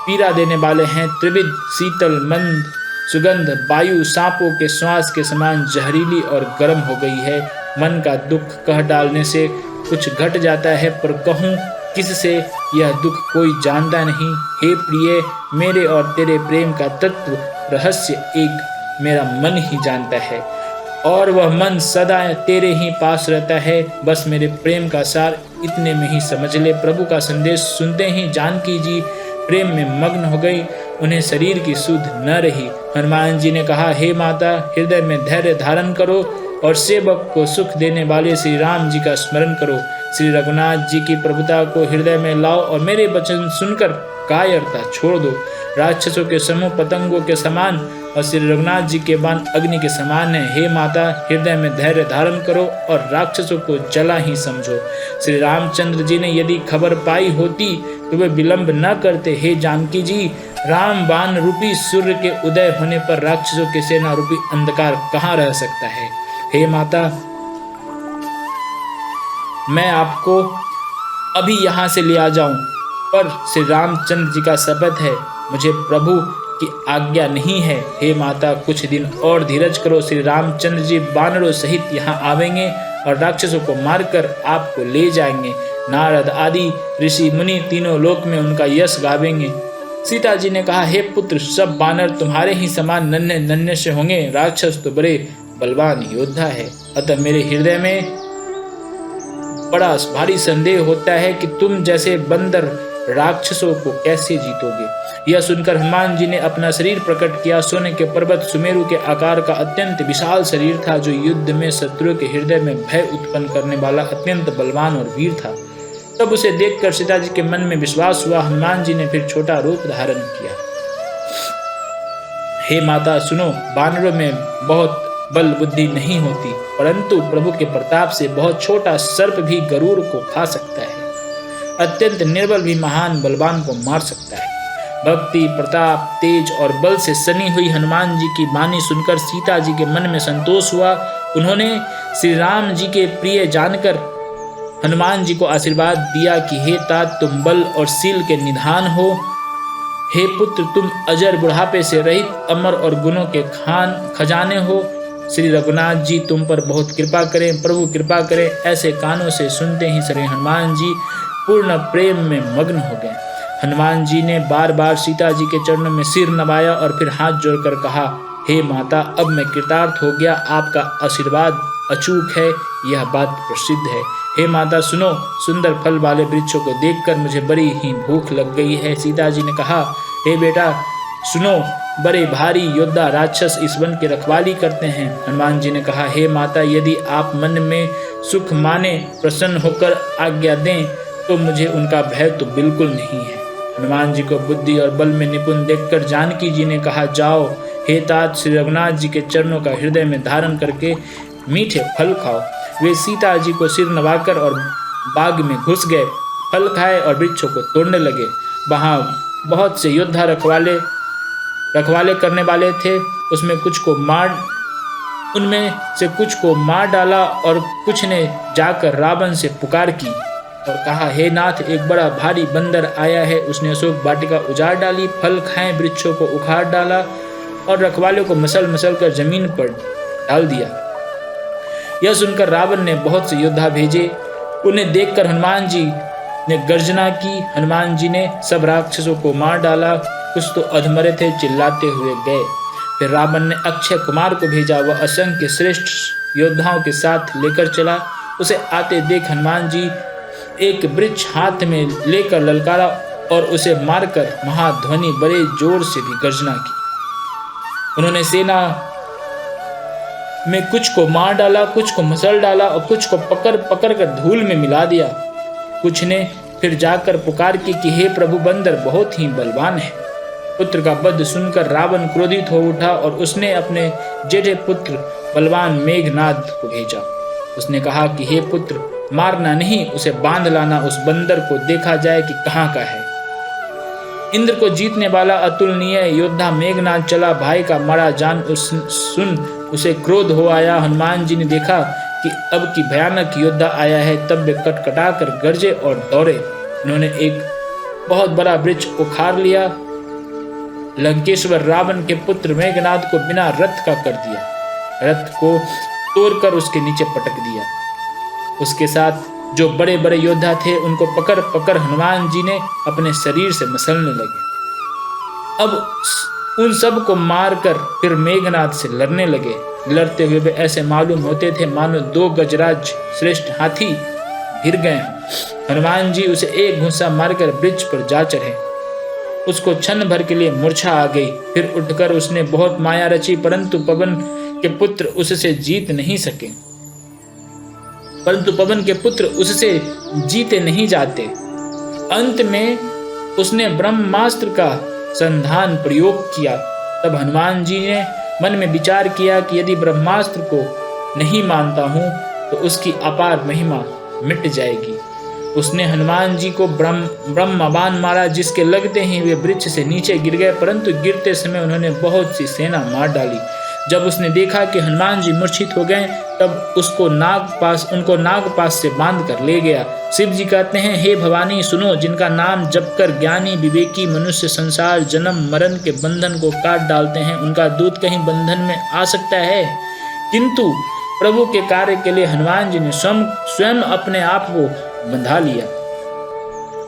पीड़ा देने वाले हैं। त्रिविध शीतल मंद सुगंध वायु सांपों के श्वास के समान जहरीली और गर्म हो गई है। मन का दुख कह डालने से कुछ घट जाता है, पर कहूँ किससे, यह दुख कोई जानता नहीं। हे प्रिय, मेरे और तेरे प्रेम का तत्व रहस्य एक मेरा मन ही जानता है, और वह मन सदा तेरे ही पास रहता है। बस मेरे प्रेम का सार इतने में ही समझ ले। प्रभु का संदेश सुनते ही जानकी जी प्रेम में मग्न हो गई। उन्हें शरीर की सुध न रही। हनुमान जी ने कहा, हे माता, हृदय में धैर्य धारण करो और सेवक को सुख देने वाले श्री राम जी का स्मरण करो। श्री रघुनाथ जी की प्रभुता को हृदय में लाओ और मेरे वचन सुनकर कायरता छोड़ दो। राक्षसों के समूह पतंगों के समान और श्री रघुनाथ जी के बाण अग्नि के समान है। हे माता, हृदय में धैर्य धारण करो और राक्षसों को जला ही समझो। श्री रामचंद्र जी ने यदि खबर पाई होती तो वे विलंब न करते। हे जानकी जी, राम बाण रूपी सूर्य के उदय होने पर राक्षसों के सेना रूपी अंधकार कहाँ रह सकता है? हे माता, मैं आपको अभी यहाँ से ले आ जाऊं, पर श्री रामचंद्र जी का शपथ है, मुझे प्रभु की आज्ञा नहीं है। हे माता, कुछ दिन और धीरज करो। श्री रामचंद्र जी वानरों सहित यहाँ आवेंगे और राक्षसों को मारकर आपको ले जाएंगे। नारद आदि ऋषि मुनि तीनों लोक में उनका यश गावेंगे। सीता जी ने कहा, हे पुत्र, सब वानर तुम्हारे ही समान नन्हे नन्हे से होंगे। राक्षस तो बड़े बलवान योद्धा है, अतः मेरे हृदय में बड़ा भारी संदेह होता है कि तुम जैसे बंदर राक्षसों को कैसे जीतोगे। यह सुनकर हनुमान जी ने अपना शरीर प्रकट किया। सोने के पर्वत सुमेरु के आकार का अत्यंत विशाल शरीर था, जो युद्ध में शत्रु के हृदय में भय उत्पन्न करने वाला अत्यंत बलवान और वीर था। तब उसे देखकर सीता जी के मन में विश्वास हुआ। हनुमान जी ने फिर छोटा रूप धारण किया। हे माता सुनो, वानरों में बहुत बल बुद्धि नहीं होती, परंतु प्रभु के प्रताप से बहुत छोटा सर्प भी गरुड़ को खा सकता है। अत्यंत निर्बल भी महान बलवान को मार सकता है। भक्ति, प्रताप, तेज और बल से सनी हुई हनुमान जी की वाणी सुनकर सीता जी के मन में संतोष हुआ। उन्होंने श्री राम जी के प्रिय जानकर हनुमान जी को आशीर्वाद दिया कि हे तात, तुम बल और शील के निधान हो। हे पुत्र, तुम अजर बुढ़ापे से रहित अमर और गुणों के खजाने हो। श्री रघुनाथ जी तुम पर बहुत कृपा करें, प्रभु कृपा करें। ऐसे कानों से सुनते ही श्री हनुमान जी पूर्ण प्रेम में मग्न हो गए। हनुमान जी ने बार बार सीता जी के चरणों में सिर नवाया और फिर हाथ जोड़कर कहा, हे माता, अब मैं कृतार्थ हो गया। आपका आशीर्वाद अचूक है, यह बात प्रसिद्ध है। हे माता सुनो, सुंदर फल वाले वृक्षों को देखकर मुझे बड़ी ही भूख लग गई है। सीता जी ने कहा, हे बेटा सुनो, बड़े भारी योद्धा राक्षस इस वन की रखवाली करते हैं। हनुमान जी ने कहा, हे माता, यदि आप मन में सुख माने प्रसन्न होकर आज्ञा दें तो मुझे उनका भय तो बिल्कुल नहीं है। हनुमान जी को बुद्धि और बल में निपुण देखकर जानकी जी ने कहा, जाओ हे तात, श्री रघुनाथ जी के चरणों का हृदय में धारण करके मीठे फल खाओ। वे सीता जी को सिर नवाकर और बाग में घुस गए, फल खाए और वृक्षों को तोड़ने लगे। वहाँ बहुत से योद्धा रखवाले करने वाले थे, उनमें से कुछ को मार डाला और कुछ ने जाकर रावण से पुकार की और कहा, हे नाथ, एक बड़ा भारी बंदर आया है। उसने अशोक वाटिका उजाड़ डाली, फल खाए, वृक्षों को उखाड़ डाला और रखवालों को मसल कर जमीन पर डाल दिया। यह सुनकर रावण ने बहुत से योद्धा भेजे। उन्हें देखकर हनुमान जी ने गर्जना की। हनुमान जी ने सब राक्षसों को मार डाला, कुछ तो अधमरे थे, चिल्लाते हुए गए। फिर रावण ने अक्षय कुमार को भेजा, वह असंख्य श्रेष्ठ योद्धाओं के साथ लेकर चला। उसे आते देख हनुमान जी एक वृक्ष हाथ में लेकर ललकारा और उसे मारकर महाध्वनि बड़े जोर से भी गर्जना की। उन्होंने सेना में कुछ को मार डाला, कुछ को मसल डाला और कुछ को पकड़ कर धूल में मिला दिया। कुछ ने फिर जाकर पुकार की कि हे प्रभु, बंदर बहुत ही बलवान है। पुत्र का वध सुनकर रावण क्रोधित हो उठा और उसने अपने जेठे पुत्र बलवान मेघनाद को भेजा। उसने कहा कि हे पुत्र, मारना नहीं, उसे बांध लाना, उस बंदर को देखा जाए कि कहाँ का है। इंद्र को जीतने वाला अतुलनीय योद्धा मेघनाद चला, भाई का मारा जान सुन उसे क्रोध हो आया। हनुमान जी ने देखा कि अब की भयानक योद्धा आया है, तब वे कटकटा कर गरजे और दौड़े। उन्होंने एक बहुत बड़ा वृक्ष उखाड़ लिया, लंकेश्वर रावण के पुत्र मेघनाद को बिना रथ का कर दिया, रथ को तोड़कर उसके नीचे पटक दिया। उसके साथ जो बड़े बड़े योद्धा थे उनको पकड़ हनुमान जी ने अपने शरीर से मसलने लगे। अब उन सब को मारकर फिर मेघनाद से लड़ने लगे। लड़ते हुए वे ऐसे मालूम होते थे मानो 2 गजराज श्रेष्ठ हाथी भिड़ गए। हनुमान जी उसे एक घुसा मारकर वृक्ष पर जा चढ़े। उसको क्षण भर के लिए मूर्छा आ गई। फिर उठकर उसने बहुत माया रची, परंतु पवन के पुत्र उससे जीते नहीं जाते। अंत में उसने ब्रह्मास्त्र का संधान प्रयोग किया। तब हनुमान जी ने मन में विचार किया कि यदि ब्रह्मास्त्र को नहीं मानता हूँ तो उसकी अपार महिमा मिट जाएगी। उसने हनुमान जी को ब्रह्मबाण मारा, जिसके लगते ही वे वृक्ष से नीचे गिर गए, परंतु गिरते समय उन्होंने बहुत सी सेना मार डाली। जब उसने देखा कि हनुमान जी मूर्छित हो गए, तब उनको नागपाश से बांध कर ले गया। शिव जी कहते हैं, हे भवानी सुनो, जिनका नाम जपकर ज्ञानी विवेकी मनुष्य संसार जन्म मरण के बंधन को काट डालते हैं, उनका दूत कहीं बंधन में आ सकता है। किंतु प्रभु के कार्य के लिए हनुमान जी ने स्वयं अपने आप को बंधा लिया।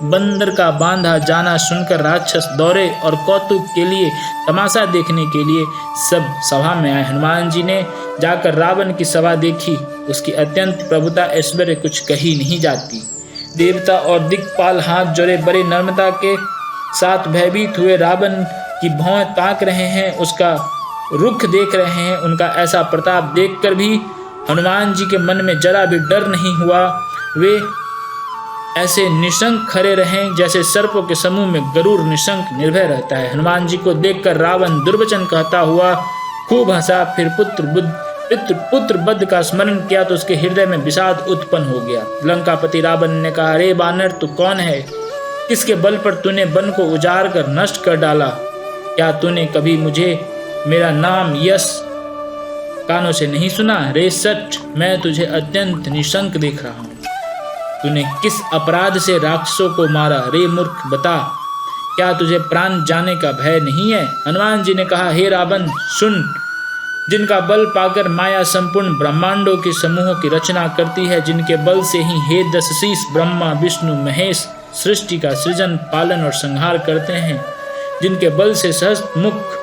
बंदर का बांधा जाना सुनकर राक्षस दौड़े और कौतुक के लिए, तमाशा देखने के लिए सब सभा में आए। हनुमान जी ने जाकर रावण की सभा देखी। उसकी अत्यंत प्रभुता ऐश्वर्य कुछ कही नहीं जाती। देवता और दिक्पाल हाथ जोड़े बड़े नम्रता के साथ भयभीत हुए रावण की भौं ताक रहे हैं, उसका रुख देख रहे हैं। उनका ऐसा प्रताप देखकर भी हनुमान जी के मन में जरा भी डर नहीं हुआ। वे ऐसे निशंक खड़े रहें जैसे सर्पों के समूह में गरुड़ निशंक निर्भय रहता है। हनुमान जी को देखकर रावण दुर्वचन कहता हुआ खूब हंसा। फिर पुत्र वध का स्मरण किया तो उसके हृदय में विषाद उत्पन्न हो गया। लंकापति रावण ने कहा, अरे बानर, तू कौन है? किसके बल पर तूने वन को उजाड़ कर नष्ट कर डाला? क्या तूने कभी मुझे मेरा नाम यश कानों से नहीं सुना? रे सच, मैं तुझे अत्यंत निशंक देख रहा हूँ। तूने किस अपराध से राक्षसों को मारा? रे मूर्ख, बता, क्या तुझे प्राण जाने का भय नहीं है? हनुमान जी ने कहा, हे रावण सुन, जिनका बल पाकर माया संपूर्ण ब्रह्मांडों के समूहों की रचना करती है, जिनके बल से ही हे 10 शीश ब्रह्मा विष्णु महेश सृष्टि का सृजन पालन और संहार करते हैं, जिनके बल से सहस्त्र मुख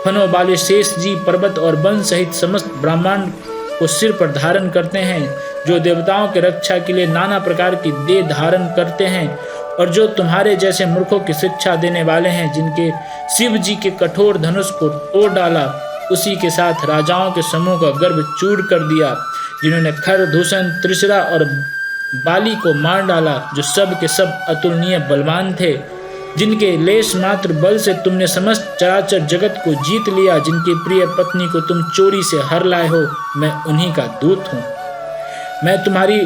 फनों वाले शेष जी पर्वत और वन सहित समस्त ब्रह्मांड को सिर पर धारण करते हैं, जो देवताओं के रक्षा के लिए नाना प्रकार की देह धारण करते हैं, और जो तुम्हारे जैसे मूर्खों की शिक्षा देने वाले हैं, जिनके शिव जी के कठोर धनुष को तोड़ डाला, उसी के साथ राजाओं के समूह का गर्भ चूर कर दिया, जिन्होंने खर, दूषण, त्रिशरा और बाली को मार डाला, जो सब के सब अतुलनीय बलवान थे, जिनके लेश मात्र बल से तुमने समस्त चराचर जगत को जीत लिया, जिनकी प्रिय पत्नी को तुम चोरी से हर लाए हो, मैं उन्हीं का दूत हूँ। मैं तुम्हारी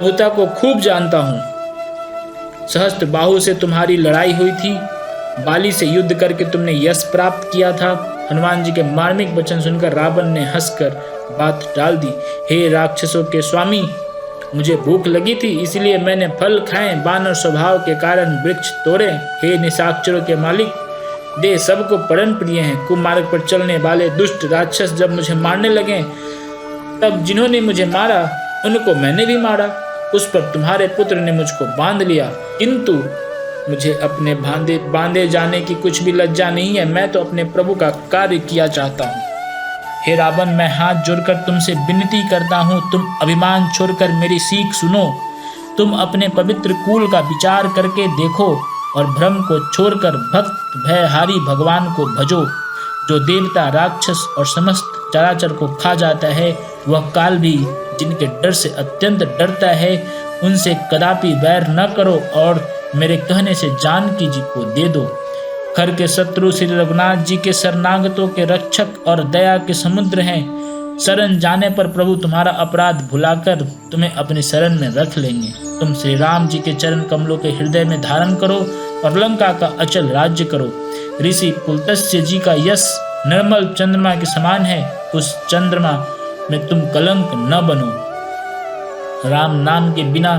होता को खूब जानता हूँ। सहस्त्र बाहु से तुम्हारी लड़ाई हुई थी, बाली से युद्ध करके तुमने यश प्राप्त किया था। हनुमान जी के मार्मिक वचन सुनकर रावण ने हंसकर बात टाल दी। हे राक्षसों के स्वामी, मुझे भूख लगी थी, इसलिए मैंने फल खाए, बानर स्वभाव के कारण वृक्ष तोड़े। हे निशाचरों के मालिक, दे सबको परम प्रिय हैं। कुमार्ग पर चलने वाले दुष्ट राक्षस जब मुझे मारने लगे, तब जिन्होंने मुझे मारा उनको मैंने भी मारा। उस पर तुम्हारे पुत्र ने मुझको बांध लिया, किंतु मुझे अपने बांधे जाने की कुछ भी लज्जा नहीं है। मैं तो अपने प्रभु का कार्य किया चाहता हूँ। हे रावण, मैं हाथ जोड़कर तुमसे विनती करता हूँ, तुम अभिमान छोड़कर मेरी सीख सुनो। तुम अपने पवित्र कुल का विचार करके देखो और भ्रम को छोड़कर भक्त भयहारी भगवान को भजो। जो देवता, राक्षस और समस्त चराचर को खा जाता है, वह काल भी जिनके डर से अत्यंत डरता है, उनसे कदापि वैर न करो और मेरे कहने से जानकी जी को दे दो। खर के शत्रु श्री रघुनाथ जी के शरणागतों के रक्षक और दया के समुद्र हैं। शरण जाने पर प्रभु तुम्हारा अपराध भुलाकर तुम्हें अपनी शरण में रख लेंगे। तुम श्री राम जी के चरण कमलों के हृदय में धारण करो और लंका का अचल राज्य करो। ऋषि पुलत्स्य जी का यश निर्मल चंद्रमा के समान है, उस चंद्रमा में तुम कलंक न बनो। राम नाम के बिना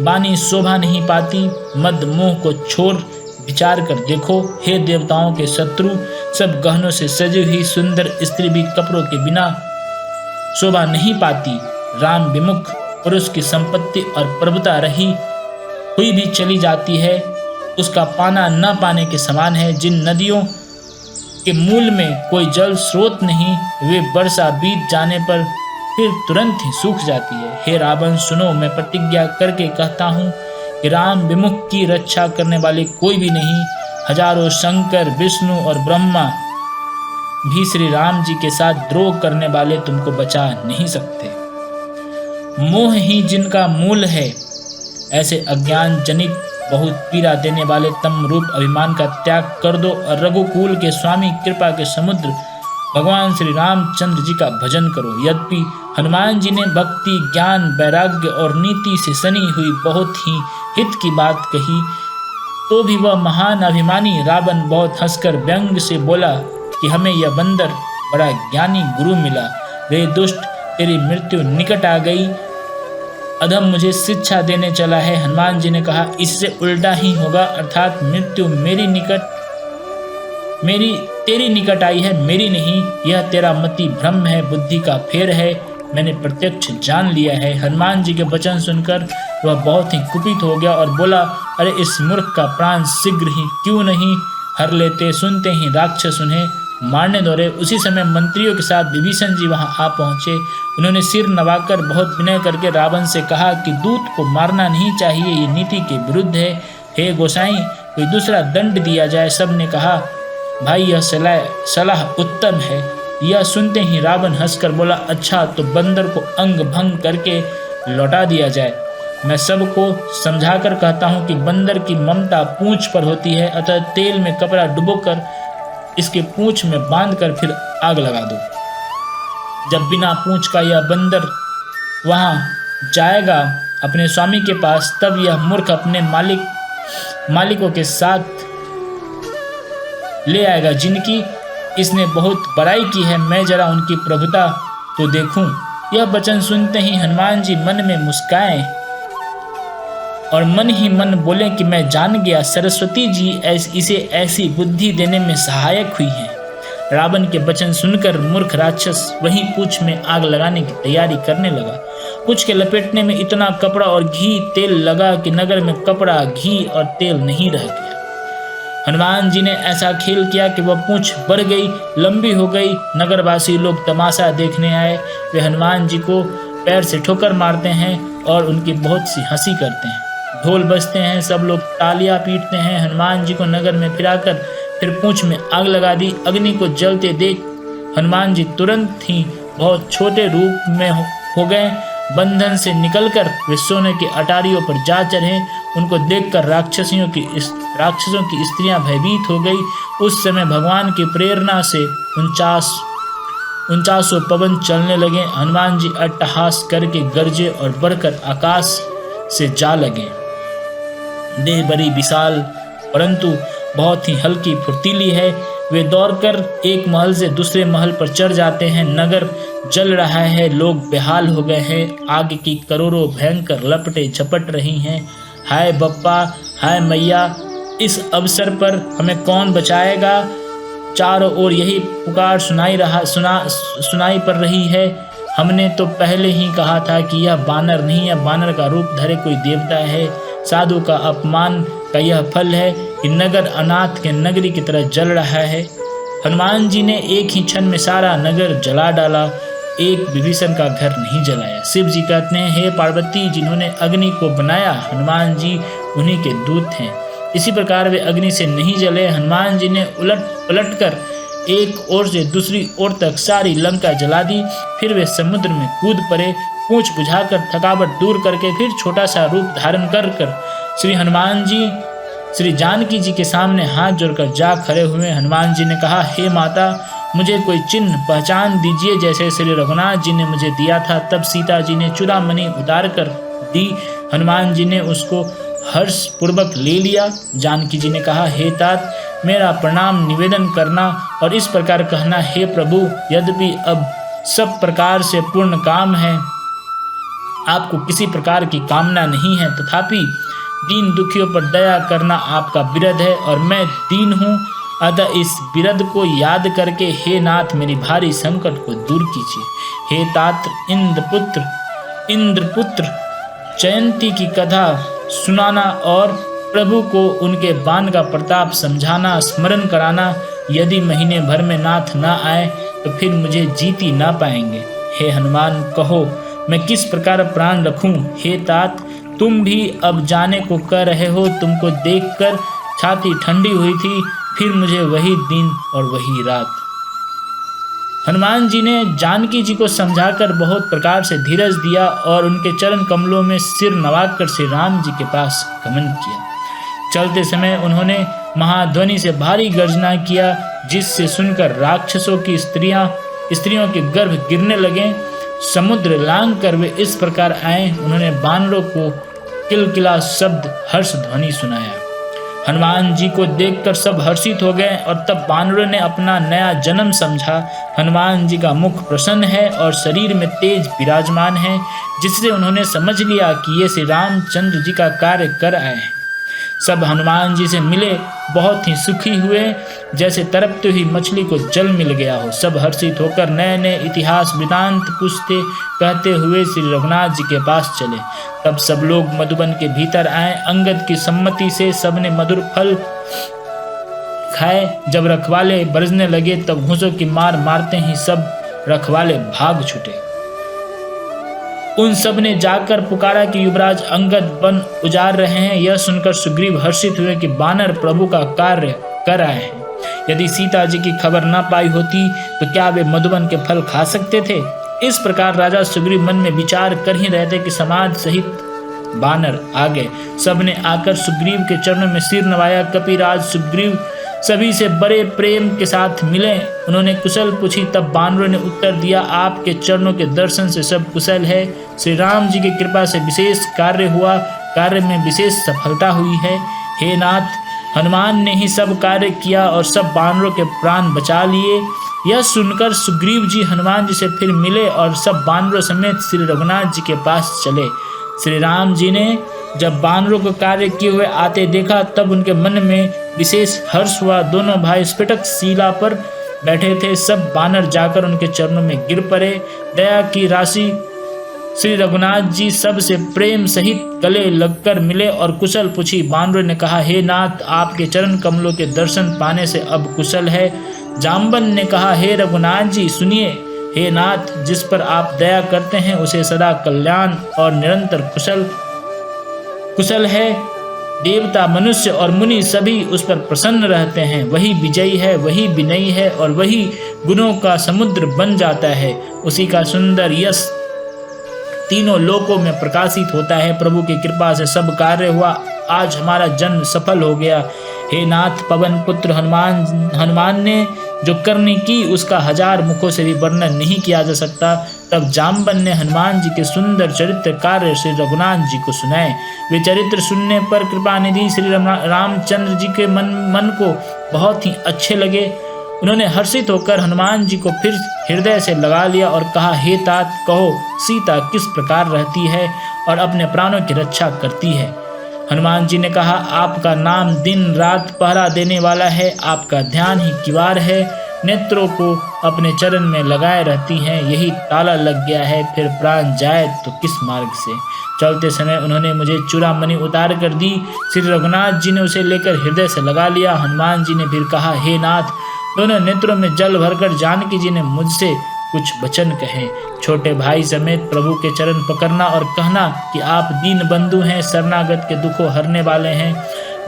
वाणी शोभा नहीं पाती। मद मोह को छोड़ विचार कर देखो। हे देवताओं के शत्रु, सब गहनों से सजी हुई सुंदर स्त्री भी कपड़ों के बिना शोभा नहीं पाती। राम विमुख पुरुष की संपत्ति और प्रभुता रही हुई भी चली जाती है, उसका पाना न पाने के समान है। जिन नदियों के मूल में कोई जल स्रोत नहीं, वे वर्षा बीत जाने पर फिर तुरंत ही सूख जाती है। हे रावण, सुनो, मैं प्रतिज्ञा करके कहता हूँ कि राम विमुख की रक्षा करने वाले कोई भी नहीं। हजारों शंकर, विष्णु और ब्रह्मा भी श्री राम जी के साथ द्रोह करने वाले तुमको बचा नहीं सकते। मोह ही जिनका मूल है, ऐसे अज्ञान जनित बहुत पीड़ा देने वाले तम रूप अभिमान का त्याग कर दो और रघुकुल के स्वामी, कृपा के समुद्र भगवान श्री रामचंद्र जी का भजन करो। यद्यपि हनुमान जी ने भक्ति, ज्ञान, वैराग्य और नीति से सनी हुई बहुत ही हित की बात कही, तो भी वह महान अभिमानी रावण बहुत हंसकर व्यंग से बोला कि हमें यह बंदर बड़ा ज्ञानी गुरु मिला। रे दुष्ट, तेरी मृत्यु निकट आ गई। अधम मुझे शिक्षा देने चला है। हनुमान जी ने कहा, इससे उल्टा ही होगा, अर्थात मृत्यु तेरी निकट आई है, मेरी नहीं। यह तेरा मति भ्रम है, बुद्धि का फेर है, मैंने प्रत्यक्ष जान लिया है। हनुमान जी के वचन सुनकर वह बहुत ही कुपित हो गया और बोला, अरे इस मूर्ख का प्राण शीघ्र ही क्यों नहीं हर लेते। सुनते ही राक्षस उन्हें मारने दौड़े। उसी समय मंत्रियों के साथ विभीषण जी वहां आ पहुंचे। उन्होंने सिर नवाकर बहुत विनय करके रावण से कहा कि दूत को मारना नहीं चाहिए, ये नीति के विरुद्ध है। हे गोसाई, कोई दूसरा दंड दिया जाए। सब ने कहा, भाई यह सलाह उत्तम है। यह सुनते ही रावण हंसकर बोला, अच्छा तो बंदर को अंग भंग करके लौटा दिया जाए। मैं सबको समझाकर कहता हूँ कि बंदर की ममता पूंछ पर होती है, अतः तेल में कपड़ा डुबोकर इसके पूंछ में बांधकर फिर आग लगा दो। जब बिना पूंछ का यह बंदर वहां जाएगा अपने स्वामी के पास, तब यह मूर्ख अपने मालिकों के साथ ले आएगा जिनकी इसने बहुत बड़ाई की है। मैं जरा उनकी प्रभुता तो देखूं। यह वचन सुनते ही हनुमान जी मन में मुस्काए और मन ही मन बोले कि मैं जान गया, सरस्वती जी इसे ऐसी बुद्धि देने में सहायक हुई है। रावण के वचन सुनकर मूर्ख राक्षस वहीं पूंछ में आग लगाने की तैयारी करने लगा। पूंछ के लपेटने में इतना कपड़ा और घी तेल लगा कि नगर में कपड़ा, घी और तेल नहीं रह गया। हनुमान जी ने ऐसा खेल किया कि वह पूंछ बढ़ गई, लंबी हो गई। नगरवासी लोग तमाशा देखने आए। वे हनुमान जी को पैर से ठोकर मारते हैं और उनकी बहुत सी हंसी करते हैं। ढोल बजते हैं, सब लोग तालियां पीटते हैं। हनुमान जी को नगर में फिराकर फिर पूंछ में आग लगा दी। अग्नि को जलते देख हनुमान जी तुरंत ही बहुत छोटे रूप में हो गए। बंधन से निकलकर वे सोने की अटारियों पर जा चढ़े। उनको देखकर राक्षसों की स्त्रियां भयभीत हो गई। उस समय भगवान की प्रेरणा से 49 पवन चलने लगे। हनुमान जी अट्टहास करके गरजे और बढ़कर आकाश से जा लगे। देह बड़ी विशाल परंतु बहुत ही हल्की फुर्तीली है। वे दौड़कर एक महल से दूसरे महल पर चढ़ जाते हैं। नगर जल रहा है, लोग बेहाल हो गए हैं। आग की करोड़ों भयंकर लपटें झपट रही हैं। हाय बप्पा, हाय मैया, इस अवसर पर हमें कौन बचाएगा? चारों ओर यही पुकार सुनाई पड़ रही है। हमने तो पहले ही कहा था कि यह बानर नहीं, यह बानर का रूप धरे कोई देवता है। साधु का अपमान का यह फल है कि नगर अनाथ के नगरी की तरह जल रहा है। हनुमान जी ने एक ही क्षण में सारा नगर जला डाला, एक विभीषण का घर नहीं जलाया। शिव जी कहते हैं, हे पार्वती, जिन्होंने अग्नि को बनाया हनुमान जी उन्हीं के दूत हैं। इसी प्रकार वे अग्नि से नहीं जले। हनुमान जी ने उलट पलट कर एक ओर से दूसरी ओर तक सारी लंका जला दी। फिर वे समुद्र में कूद पड़े। पूंछ बुझाकर थकावट दूर करके फिर छोटा सा रूप धारण कर श्री हनुमान जी श्री जानकी जी के सामने हाथ जोड़कर जा खड़े हुए। हनुमान जी ने कहा, हे माता, मुझे कोई चिन्ह पहचान दीजिए जैसे श्री रघुनाथ जी ने मुझे दिया था। तब सीता जी ने चूड़ामणि उतार कर दी। हनुमान जी ने उसको हर्ष पूर्वक ले लिया। जानकी जी ने कहा, हे तात, मेरा प्रणाम निवेदन करना और इस प्रकार कहना, हे प्रभु, यद्यपि अब सब प्रकार से पूर्ण काम है, आपको किसी प्रकार की कामना नहीं है, तथापि दीन दुखियों पर दया करना आपका विरध है और मैं दीन हूँ। अतः इस विरध को याद करके हे नाथ मेरी भारी संकट को दूर कीजिए। हे तात, इंद्रपुत्र जयंती की कथा सुनाना और प्रभु को उनके बाण का प्रताप समझाना, स्मरण कराना। यदि महीने भर में नाथ न आए तो फिर मुझे जीत ही ना पाएंगे। हे हनुमान, कहो मैं किस प्रकार प्राण रखूं? हे तात, तुम भी अब जाने को कह रहे हो। तुमको देखकर छाती ठंडी हुई थी, फिर मुझे वही दिन और वही रात। हनुमान जी ने जानकी जी को समझाकर बहुत प्रकार से धीरज दिया और उनके चरण कमलों में सिर नवाकर श्री राम जी के पास गमन किया। चलते समय उन्होंने महाध्वनि से भारी गर्जना किया, जिससे सुनकर राक्षसों की स्त्रियों के गर्भ गिरने लगे। समुद्र लांग कर वे इस प्रकार आए। उन्होंने बानरों को किलकिला शब्द हर्ष ध्वनि सुनाया। हनुमान जी को देखकर सब हर्षित हो गए और तब बानरों ने अपना नया जन्म समझा। हनुमान जी का मुख प्रसन्न है और शरीर में तेज विराजमान है, जिससे उन्होंने समझ लिया कि ये श्री रामचंद्र जी का कार्य कर आए हैं। सब हनुमान जी से मिले बहुत ही सुखी हुए, जैसे तड़पती हुई मछली को जल मिल गया हो। सब हर्षित होकर नए नए इतिहास वृतांत पूछते कहते हुए श्री रघुनाथ जी के पास चले। तब सब लोग मधुबन के भीतर आए। अंगद की सम्मति से सबने मधुर फल खाए। जब रखवाले बरसने लगे तब घूंसों की मार मारते ही सब रखवाले भाग छूटे। उन सब ने जाकर पुकारा कि युवराज अंगद वन उजाड़ रहे हैं। यह सुनकर सुग्रीव हर्षित हुए कि बानर प्रभु का कार्य कर आए हैं। यदि सीता जी की खबर न पाई होती तो क्या वे मधुबन के फल खा सकते थे? इस प्रकार राजा सुग्रीव मन में विचार कर ही रहते कि समाज सहित बानर आ गए। सबने आकर सुग्रीव के चरणों में सिर नवाया। कपिराज सुग्रीव सभी से बड़े प्रेम के साथ मिले। उन्होंने कुशल पूछी। तब बानरों ने उत्तर दिया, आपके चरणों के दर्शन से सब कुशल है। श्री राम जी की कृपा से विशेष कार्य हुआ, कार्य में विशेष सफलता हुई है। हे नाथ, हनुमान ने ही सब कार्य किया और सब बानरों के प्राण बचा लिए। यह सुनकर सुग्रीव जी हनुमान जी से फिर मिले और सब बानरों समेत श्री रघुनाथ जी के पास चले। श्री राम जी ने जब बानरों को कार्य किए हुए आते देखा तब उनके मन में विशेष हर्ष हुआ। दोनों भाई स्फटिक शिला पर बैठे थे। सब बानर जाकर उनके चरणों में गिर पड़े। दया की राशि श्री रघुनाथ जी सब से प्रेम सहित गले लगकर मिले और कुशल पूछी। बानरों ने कहा, हे नाथ, आपके चरण कमलों के दर्शन पाने से अब कुशल है। जाम्बन ने कहा, हे रघुनाथ जी सुनिए, हे नाथ, जिस पर आप दया करते हैं उसे सदा कल्याण और निरंतर कुशल है। देवता, मनुष्य और मुनि सभी उस पर प्रसन्न रहते हैं। वही विजयी है, वही विनयी है और वही गुणों का समुद्र बन जाता है। उसी का सुंदर यश तीनों लोकों में प्रकाशित होता है। प्रभु की कृपा से सब कार्य हुआ। आज हमारा जन्म सफल हो गया। हे नाथ, पवन पुत्र हनुमान ने जो करनी की उसका 1000 मुखों से भी वर्णन नहीं किया जा सकता। तब जाम्बन ने हनुमान जी के सुंदर चरित्र कार्य श्री रघुनाथ जी को सुनाए। वे चरित्र सुनने पर कृपानिधि श्री रामचंद्र जी के मन को बहुत ही अच्छे लगे। उन्होंने हर्षित होकर हनुमान जी को फिर हृदय से लगा लिया और कहा, हे तात, कहो सीता किस प्रकार रहती है और अपने प्राणों की रक्षा करती है। हनुमान जी ने कहा, आपका नाम दिन रात पहरा देने वाला है। आपका ध्यान ही किवाड़ है। नेत्रों को अपने चरण में लगाए रहती हैं। यही ताला लग गया है, फिर प्राण जाए तो किस मार्ग से। चलते समय उन्होंने मुझे चूड़ामणि उतार कर दी। श्री रघुनाथ जी ने उसे लेकर हृदय से लगा लिया। हनुमान जी ने फिर कहा, हे नाथ, दोनों नेत्रों में जल भरकर जानकी जी ने मुझसे कुछ वचन कहे। छोटे भाई समेत प्रभु के चरण पकड़ना और कहना कि आप दीन बंधु हैं, शरणागत के दुखों हरने वाले हैं।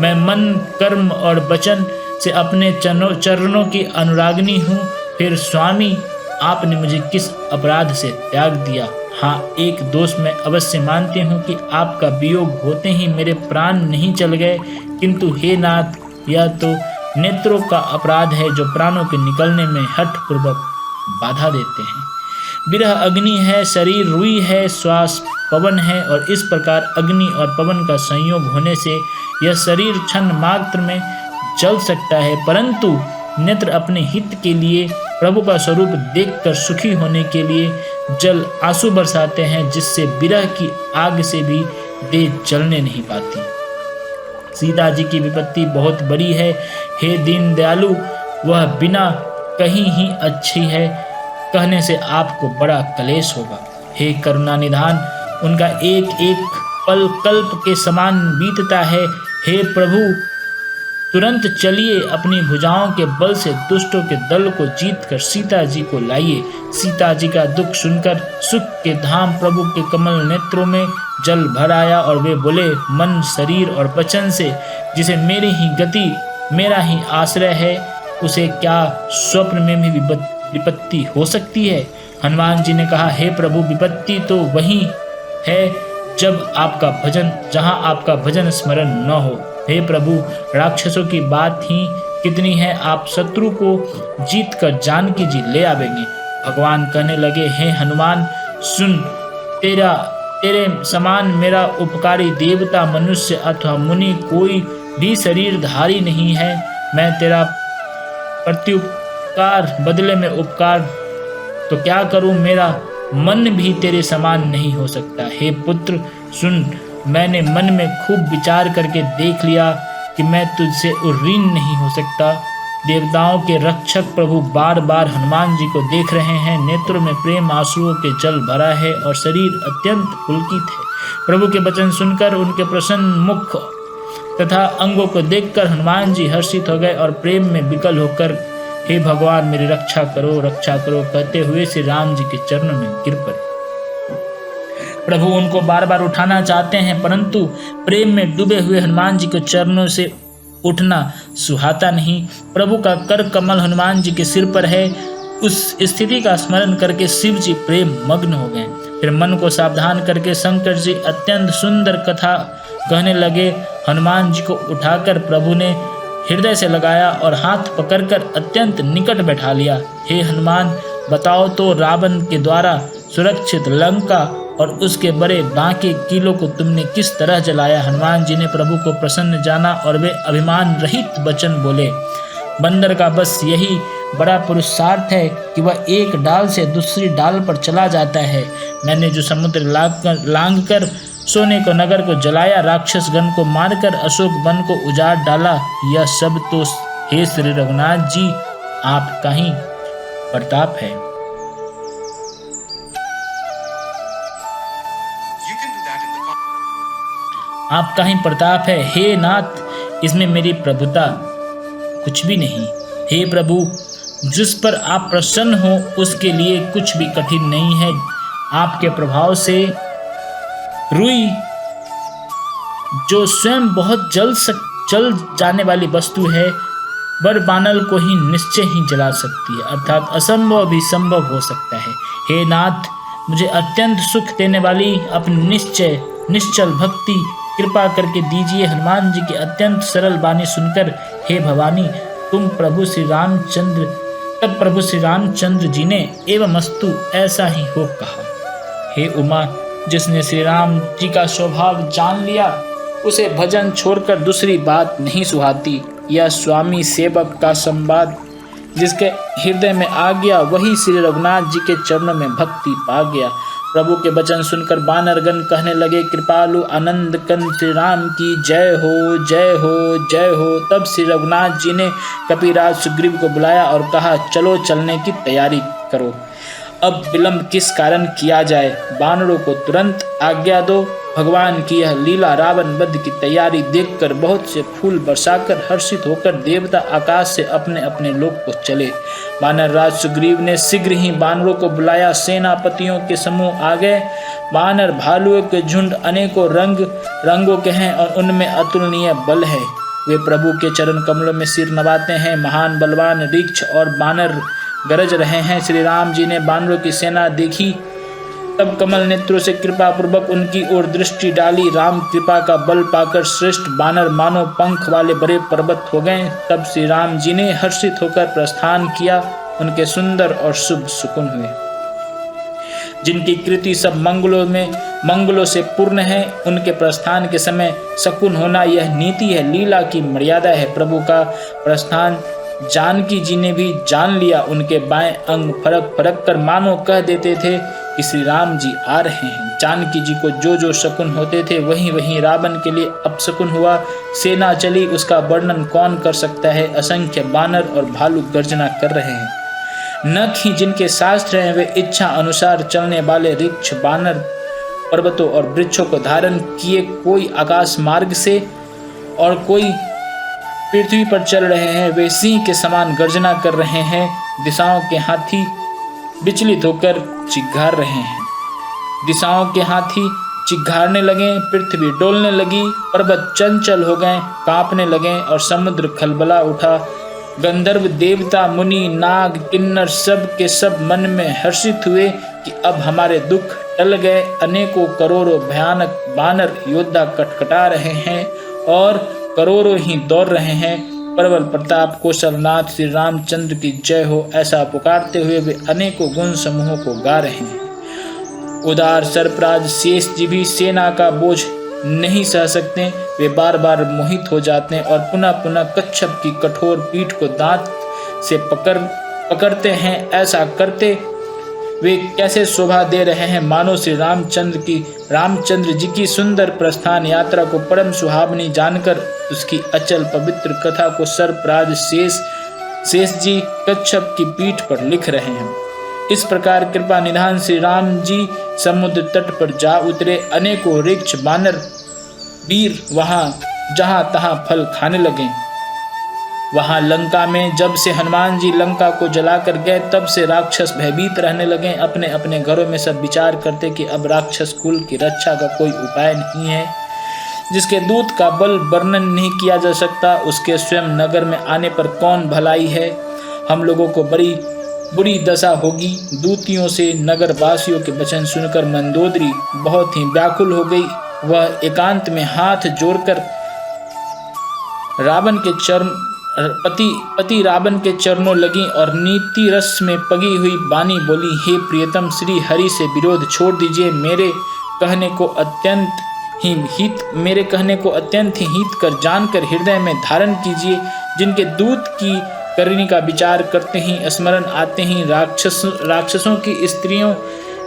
मैं मन, कर्म और वचन से अपने चरणों की अनुरागिनी हूँ। फिर स्वामी, आपने मुझे किस अपराध से त्याग दिया? हाँ, एक दोष मैं अवश्य मानती हूँ कि आपका वियोग होते ही मेरे प्राण नहीं चल गए, किंतु हे नाथ, यह तो नेत्रों का अपराध है जो प्राणों के निकलने में हठपूर्वक बाधा देते हैं। विरह अग्नि है, शरीर रुई है, श्वास पवन है और इस प्रकार अग्नि और पवन का संयोग होने से यह शरीर क्षण मात्र में जल सकता है, परंतु नेत्र अपने हित के लिए, प्रभु का स्वरूप देखकर सुखी होने के लिए जल आंसू बरसाते हैं, जिससे विरह की आग से भी देह जलने नहीं पाती। सीता जी की विपत्ति बहुत बड़ी है। हे दीन दयालु, वह बिना कहीं ही अच्छी है, कहने से आपको बड़ा क्लेश होगा। हे करुणा निधान, उनका एक एक पल कल्प के समान बीतता है। हे प्रभु, तुरंत चलिए, अपनी भुजाओं के बल से दुष्टों के दल को जीतकर सीता जी को लाइए। सीता जी का दुख सुनकर सुख के धाम प्रभु के कमल नेत्रों में जल भर आया और वे बोले, मन, शरीर और वचन से जिसे मेरी ही गति, मेरा ही आश्रय है, उसे क्या स्वप्न में भी विपत्ति हो सकती है? हनुमान जी ने कहा, हे प्रभु, विपत्ति तो वही है जहाँ आपका भजन स्मरण न हो। हे प्रभु, राक्षसों की बात ही कितनी है, आप शत्रु को जीत कर जानकी जी ले आवेंगे। भगवान कहने लगे, हे हनुमान, सुन, तेरे समान मेरा उपकारी देवता, मनुष्य अथवा मुनि कोई भी शरीरधारी नहीं है। मैं तेरा प्रत्युपकार बदले में उपकार तो क्या करूं? मेरा मन भी तेरे समान नहीं हो सकता। हे पुत्र, सुन, मैंने मन में खूब विचार करके देख लिया कि मैं तुझसे उर्ऋण नहीं हो सकता। देवताओं के रक्षक प्रभु बार बार हनुमान जी को देख रहे हैं। नेत्रों में प्रेम आंसुओं के जल भरा है और शरीर अत्यंत पुलकित है। प्रभु के वचन सुनकर, उनके प्रसन्न मुख तथा अंगों को देखकर हनुमान जी हर्षित हो गए और प्रेम में विकल होकर, हे भगवान, मेरी रक्षा करो, रक्षा करो कहते हुए श्री राम जी के चरणों में गिर पड़े। प्रभु उनको बार बार उठाना चाहते हैं, परंतु प्रेम में डूबे हुए हनुमान जी के चरणों से उठना सुहाता नहीं। प्रभु का कर कमल हनुमान जी के सिर पर है। उस स्थिति का स्मरण करके शिव जी प्रेम मग्न हो गए। फिर मन को सावधान करके शंकर जी अत्यंत सुंदर कथा कहने लगे। हनुमान जी को उठाकर प्रभु ने हृदय से लगाया और हाथ पकड़कर अत्यंत निकट बैठा लिया। हे हनुमान, बताओ तो, रावण के द्वारा सुरक्षित लंका और उसके बड़े बांके किलों को तुमने किस तरह जलाया? हनुमान जी ने प्रभु को प्रसन्न जाना और वे अभिमान रहित वचन बोले, बंदर का बस यही बड़ा पुरुषार्थ है कि वह एक डाल से दूसरी डाल पर चला जाता है। मैंने जो समुद्र लांग कर सोने को नगर को जलाया, राक्षस गण को मारकर अशोक वन को उजाड़ डाला, यह सब तो हे श्री रघुनाथ जी आपका ही प्रताप है। आपका ही प्रताप है। हे नाथ, इसमें मेरी प्रभुता कुछ भी नहीं। हे प्रभु, जिस पर आप प्रसन्न हो उसके लिए कुछ भी कठिन नहीं है। आपके प्रभाव से रुई, जो स्वयं बहुत जल जाने वाली वस्तु है, बड़बानल को ही निश्चय ही जला सकती है, अर्थात असंभव भी संभव हो सकता है। हे नाथ, मुझे अत्यंत सुख देने वाली अपनी निश्चल भक्ति कृपा करके दीजिए। हनुमान जी की अत्यंत सरल वाणी सुनकर हे भवानी, तब प्रभु श्री रामचंद्र जी ने एवमस्तु ऐसा ही हो कहा। हे उमा, जिसने श्री राम जी का स्वभाव जान लिया उसे भजन छोड़कर दूसरी बात नहीं सुहाती। यह स्वामी सेवक का संवाद जिसके हृदय में आ गया वही श्री रघुनाथ जी के चरणों में भक्ति पा गया। प्रभु के वचन सुनकर बानरगण कहने लगे, कृपालु आनंद कंद श्री राम की जय हो, जय हो, जय हो। तब श्री रघुनाथ जी ने कपिराज सुग्रीव को बुलाया और कहा, चलो चलने की तैयारी करो। अब विलंब किस कारण किया जाए, बानरों को तुरंत आज्ञा दो। भगवान की यह लीला रावण वध की तैयारी देखकर बहुत से फूल बरसाकर हर्षित होकर देवता आकाश से अपने अपने लोक को चले। वानर राज सुग्रीव ने शीघ्र ही बानरों को बुलाया। सेनापतियों के समूह आ गए। वानर भालुओं के झुंड अनेकों रंगों के हैं और उनमें अतुलनीय बल है। वे प्रभु के चरण कमलों में सिर नवाते हैं। महान बलवान ऋक्ष और बानर गरज रहे हैं। श्री राम जी ने बानरों की सेना देखी, तब कमल नेत्रों से कृपा पूर्वक उनकी ओर दृष्टि डाली। राम कृपा का बल पाकर श्रेष्ठ बानर मानो पंख वाले बड़े पर्वत हो गए। तब श्री राम जी ने हर्षित होकर प्रस्थान किया। उनके सुंदर और शुभ सुकुन हुए, जिनकी कृति सब मंगलों से पूर्ण है। उनके प्रस्थान के समय शकुन होना यह नीति है, लीला की मर्यादा है। प्रभु का प्रस्थान जानकी जी ने भी जान लिया। उनके बाएं अंग फरक कर मानो कह देते थे कि श्री राम जी आ रहे हैं। जानकी जी को जो शकुन होते थे वहीं रावण के लिए अपशकुन हुआ। सेना चली, उसका वर्णन कौन कर सकता है। असंख्य बानर और भालू गर्जना कर रहे हैं। नख ही जिनके शास्त्र हैं वे इच्छा अनुसार चलने वाले ऋक्ष बानर पर्वतों और वृक्षों को धारण किए कोई आकाश मार्ग से और कोई पृथ्वी पर चल रहे हैं। वे सिंह के समान गर्जना कर रहे हैं। दिशाओं के हाथी विचलित होकर चिघार रहे हैं। दिशाओं के हाथी चिघारने लगे, पृथ्वी डोलने लगी, पर्वत चंचल हो गए, कांपने लगे और समुद्र खलबला उठा। गंधर्व देवता मुनि नाग किन्नर सब के सब मन में हर्षित हुए कि अब हमारे दुख टल गए। अनेकों करोड़ों भयानक बानर योद्धा कटकटा रहे हैं और करोड़ों ही दौड़ रहे हैं। प्रबल प्रताप कौशलनाथ श्री रामचंद्र की जय हो, ऐसा पुकारते हुए वे अनेकों गुण समूहों को गा रहे हैं। उदार सर्पराज शेष जी भी सेना का बोझ नहीं सह सकते। वे बार बार मोहित हो जाते हैं और पुनः पुनः कच्छप की कठोर पीठ को दांत से पकड़ते हैं। ऐसा करते वे कैसे शोभा दे रहे हैं, मानो श्री रामचंद्र जी की सुंदर प्रस्थान यात्रा को परम सुहावनी जानकर उसकी अचल पवित्र कथा को सर्पराज शेष जी कच्छप की पीठ पर लिख रहे हैं। इस प्रकार कृपा निधान श्री राम जी समुद्र तट पर जा उतरे। अनेकों ऋक्ष बानर वीर वहां जहां तहां फल खाने लगे। वहां लंका में जब से हनुमान जी लंका को जलाकर गए तब से राक्षस भयभीत रहने लगे। अपने अपने घरों में सब विचार करते कि अब राक्षस कुल की रक्षा का कोई उपाय नहीं है। जिसके दूत का बल वर्णन नहीं किया जा सकता, उसके स्वयं नगर में आने पर कौन भलाई है। हम लोगों को बड़ी बुरी दशा होगी। दूतियों से नगर वासियों के वचन सुनकर मंदोदरी बहुत ही व्याकुल हो गई। वह एकांत में हाथ जोड़कर पति रावण के चरणों लगी और नीति रस में पगी हुई वाणी बोली, हे प्रियतम, श्री हरि से विरोध छोड़ दीजिए। मेरे कहने को अत्यंत ही हित कर जानकर हृदय में धारण कीजिए। जिनके दूत की करनी का विचार करते ही स्मरण आते ही राक्षसों की स्त्रियों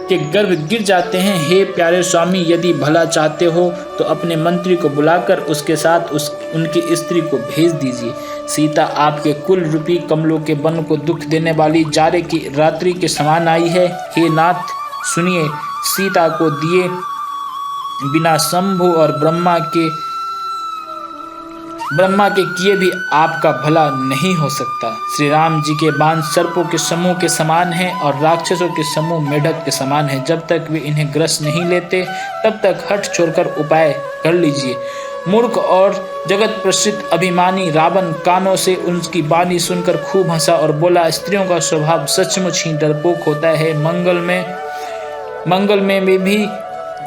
के गर्भ गिर जाते हैं। हे प्यारे स्वामी, यदि भला चाहते हो तो अपने मंत्री को बुलाकर उसके साथ उनकी स्त्री को भेज दीजिए। सीता आपके कुल रूपी कमलों के वन को दुख देने वाली जाड़े की रात्रि के समान आई है। हे नाथ सुनिए, सीता को दिए बिना शंभु और ब्रह्मा के ब्रह्मा के किए भी आपका भला नहीं हो सकता। श्री राम जी के बाण सर्पों के समूह के समान हैं और राक्षसों के समूह मेढक के समान हैं। जब तक वे इन्हें ग्रस नहीं लेते तब तक हठ छोड़कर उपाय कर लीजिए। मूर्ख और जगत प्रसिद्ध अभिमानी रावण कानों से उनकी वाणी सुनकर खूब हंसा और बोला, स्त्रियों का स्वभाव सचमुच ही डरपोक होता है। मंगल में भी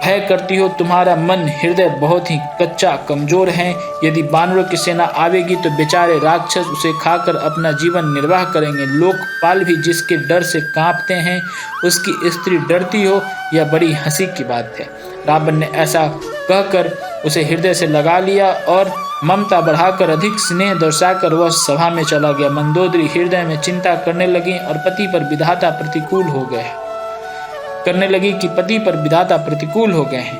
भय करती हो। तुम्हारा मन हृदय बहुत ही कच्चा कमजोर है। यदि बानरों की सेना आवेगी तो बेचारे राक्षस उसे खाकर अपना जीवन निर्वाह करेंगे। लोकपाल भी जिसके डर से कांपते हैं उसकी स्त्री डरती हो, यह बड़ी हंसी की बात है। रावण ने ऐसा कहकर उसे हृदय से लगा लिया और ममता बढ़ाकर अधिक स्नेह दर्शाकर वह सभा में चला गया। मंदोदरी हृदय में चिंता करने लगी और पति पर विधाता प्रतिकूल हो गए हैं।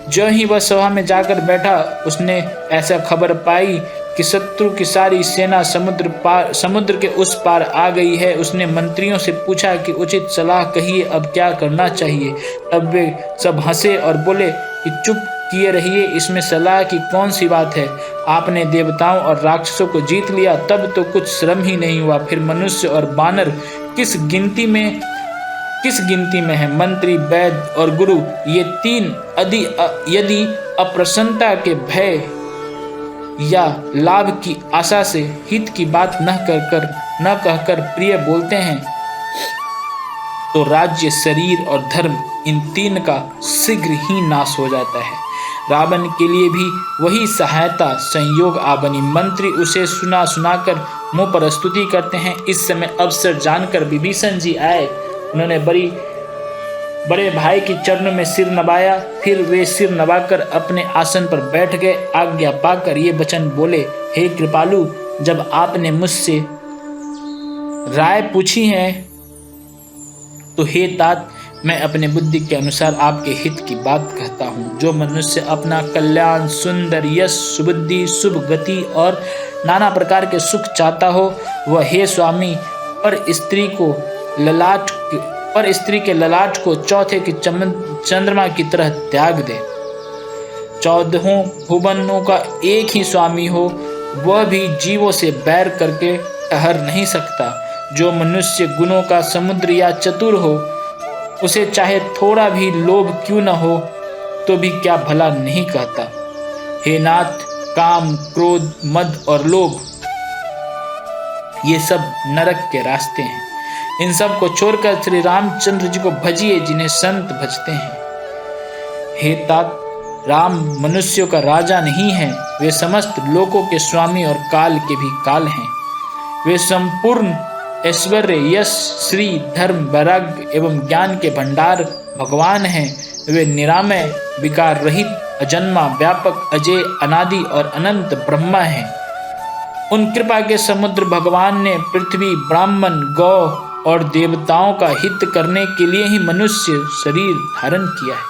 जो ही वह सभा में जाकर बैठा उसने ऐसा खबर पाई कि शत्रु की सारी सेना समुद्र के उस पार आ गई है। उसने मंत्रियों से पूछा कि उचित सलाह कहिए, अब क्या करना चाहिए। तब वे सब हंसे और बोले कि चुप किए रहिए, इसमें सलाह की कौन सी बात है। आपने देवताओं और राक्षसों को जीत लिया, तब तो कुछ श्रम ही नहीं हुआ। फिर मनुष्य और बानर किस गिनती में है। मंत्री, वैद्य और गुरु, ये तीन यदि अप्रसन्नता के भय या लाभ की आशा से हित की बात न कहकर प्रिय बोलते हैं तो राज्य, शरीर और धर्म, इन तीन का शीघ्र ही नाश हो जाता है। रावण के लिए भी वही सहायता संयोग आ बनी। मंत्री उसे सुनाकर मुंह पर स्तुति करते हैं। इस समय अवसर जानकर विभीषण जी आए। उन्होंने बड़े भाई के चरणों में सिर नवाया। फिर वे सिर नवाकर अपने आसन पर बैठ गए। आज्ञा पाकर ये वचन बोले, हे कृपालु, जब आपने मुझसे राय पूछी है तो हे तात, मैं अपने बुद्धि के अनुसार आपके हित की बात कहता हूँ। जो मनुष्य अपना कल्याण, सुंदर यश, सुबुद्धि, शुभ गति और नाना प्रकार के सुख चाहता हो, वह हे स्वामी पर स्त्री के ललाट को चौथे के चंद्रमा की तरह त्याग दे। 14 भुवनों का एक ही स्वामी हो, वह भी जीवों से बैर करके ठहर नहीं सकता। जो मनुष्य गुणों का समुद्र या चतुर हो, उसे चाहे थोड़ा भी लोभ क्यों न हो तो भी क्या भला नहीं कहता। हे नाथ, काम, क्रोध, मद और लोभ ये सब नरक के रास्ते हैं। इन सब को छोड़कर श्री रामचंद्र जी को भजिए, जिन्हें संत भजते हैं। हे तात, राम मनुष्यों का राजा नहीं है, वे समस्त लोकों के स्वामी और काल के भी काल हैं। वे संपूर्ण ऐश्वर्य, यश, श्री, धर्म, वैराग्य एवं ज्ञान के भंडार भगवान हैं। वे निरामय, विकार रहित, अजन्मा, व्यापक, अजय, अनादि और अनंत ब्रह्मा हैं। उन कृपा के समुद्र भगवान ने पृथ्वी, ब्राह्मण, गौ और देवताओं का हित करने के लिए ही मनुष्य शरीर धारण किया है।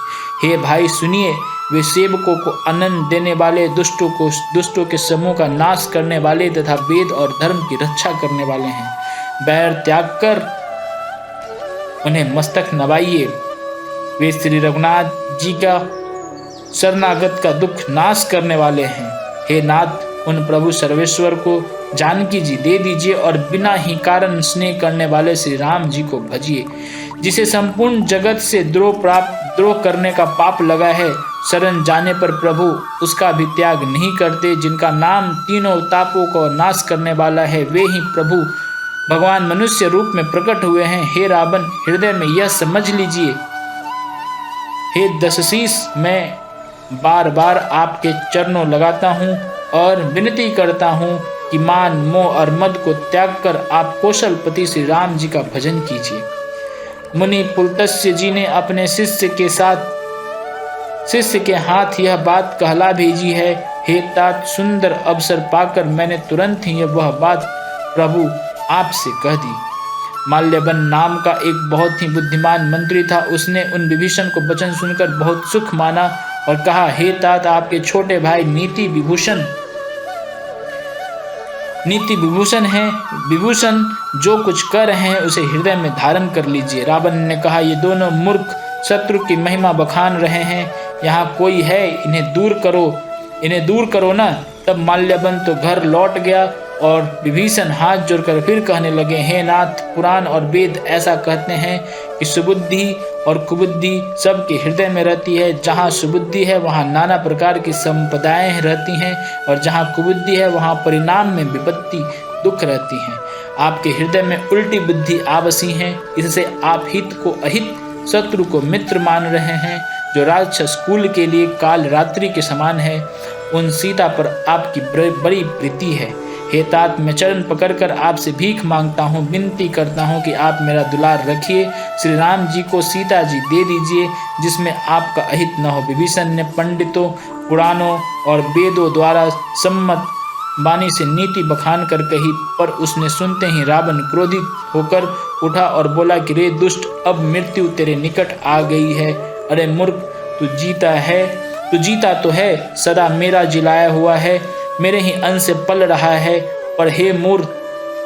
हे भाई सुनिए, वे सेवकों को आनंद देने वाले, दुष्टों के समूह का नाश करने वाले तथा वेद और धर्म की रक्षा करने वाले हैं। बैर त्याग कर उन्हें मस्तक नवाइए। वे श्री रघुनाथ जी का शरणागत का दुख नाश करने वाले हैं। हे नाथ, उन प्रभु सर्वेश्वर को जानकी जी दे दीजिए और बिना ही कारण स्नेह करने वाले श्री राम जी को भजिए। जिसे संपूर्ण जगत से द्रोह करने का पाप लगा है, शरण जाने पर प्रभु उसका भी त्याग नहीं करते। जिनका नाम तीनों तापों को नाश करने वाला है, वे ही प्रभु भगवान मनुष्य रूप में प्रकट हुए हैं। हे रावण, हृदय में यह समझ लीजिए, हे दशशीष, मैं बार बार आपके चरणों लगाता हूँ और विनती करता हूँ कि मान, मोह और मद को त्याग कर आप कौशलपति श्री राम जी का भजन कीजिए। मुनि पुलत्स्य जी ने अपने शिष्य के हाथ यह बात कहला भेजी है। हे तात, सुंदर अवसर पाकर मैंने तुरंत ही वह बात प्रभु आपसे कह दी। माल्यवन नाम का एक बहुत ही बुद्धिमान मंत्री था। उसने उन विभीषण को वचन सुनकर बहुत सुख माना और कहा, हे तात, आपके छोटे भाई नीति विभूषण हैं। विभूषण जो कुछ कर रहे हैं उसे हृदय में धारण कर लीजिए। रावण ने कहा, ये दोनों मूर्ख शत्रु की महिमा बखान रहे हैं। यहाँ कोई है, इन्हें दूर करो ना। तब माल्यबंत तो घर लौट गया और विभीषण हाथ जोड़कर फिर कहने लगे, हे नाथ, पुराण और वेद ऐसा कहते हैं कि सुबुद्धि और कुबुद्धि सबके हृदय में रहती है। जहाँ सुबुद्धि है वहाँ नाना प्रकार की संपदाएं रहती हैं और जहाँ कुबुद्धि है वहाँ परिणाम में विपत्ति दुख रहती हैं। आपके हृदय में उल्टी बुद्धि आ बसी है, इससे आप हित को अहित, शत्रु को मित्र मान रहे हैं। जो राक्षस कुल के लिए काल रात्रि के समान है, उन सीता पर आपकी बड़ी प्रीति है। हे तात, मैं चरण पकड़कर आपसे भीख मांगता हूँ, विनती करता हूँ कि आप मेरा दुलार रखिए। श्री राम जी को सीता जी दे दीजिए जिसमें आपका अहित न हो। विभीषण ने पंडितों, पुराणों और वेदों द्वारा सम्मत वाणी से नीति बखान कर कही, पर उसने सुनते ही रावण क्रोधित होकर उठा और बोला कि रे दुष्ट, अब मृत्यु तेरे निकट आ गई है। अरे मूर्ख, तू जीता तो है, सदा मेरा जिलाया हुआ है, मेरे ही अंश से पल रहा है, पर हे मूर्ख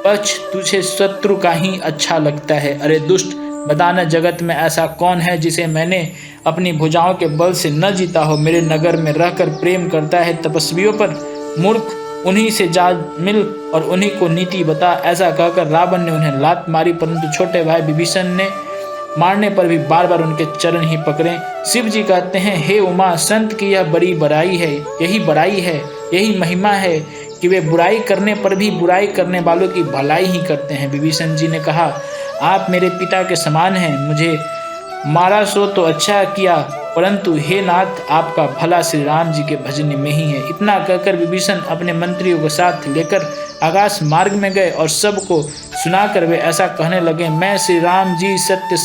पक्ष, तुझे शत्रु का ही अच्छा लगता है। अरे दुष्ट, बताना जगत में ऐसा कौन है जिसे मैंने अपनी भुजाओं के बल से न जीता हो। मेरे नगर में रहकर प्रेम करता है तपस्वियों पर। मूर्ख, उन्हीं से जा मिल और उन्हीं को नीति बता। ऐसा कहकर रावण ने उन्हें लात मारी, परंतु छोटे भाई विभीषण ने मारने पर भी बार बार उनके चरण ही पकड़े। शिव जी कहते हैं, हे उमा, संत की यह बड़ी बड़ाई है, यही महिमा है कि वे बुराई करने पर भी बुराई करने वालों की भलाई ही करते हैं। विभीषण जी ने कहा, आप मेरे पिता के समान हैं, मुझे मारा सो तो अच्छा किया, परंतु हे नाथ, आपका भला श्री राम जी के भजन में ही है। इतना कहकर विभीषण अपने मंत्रियों को साथ लेकर आकाश मार्ग में गए और सबको सुनाकर वे ऐसा कहने लगे, मैं श्री राम जी सत्य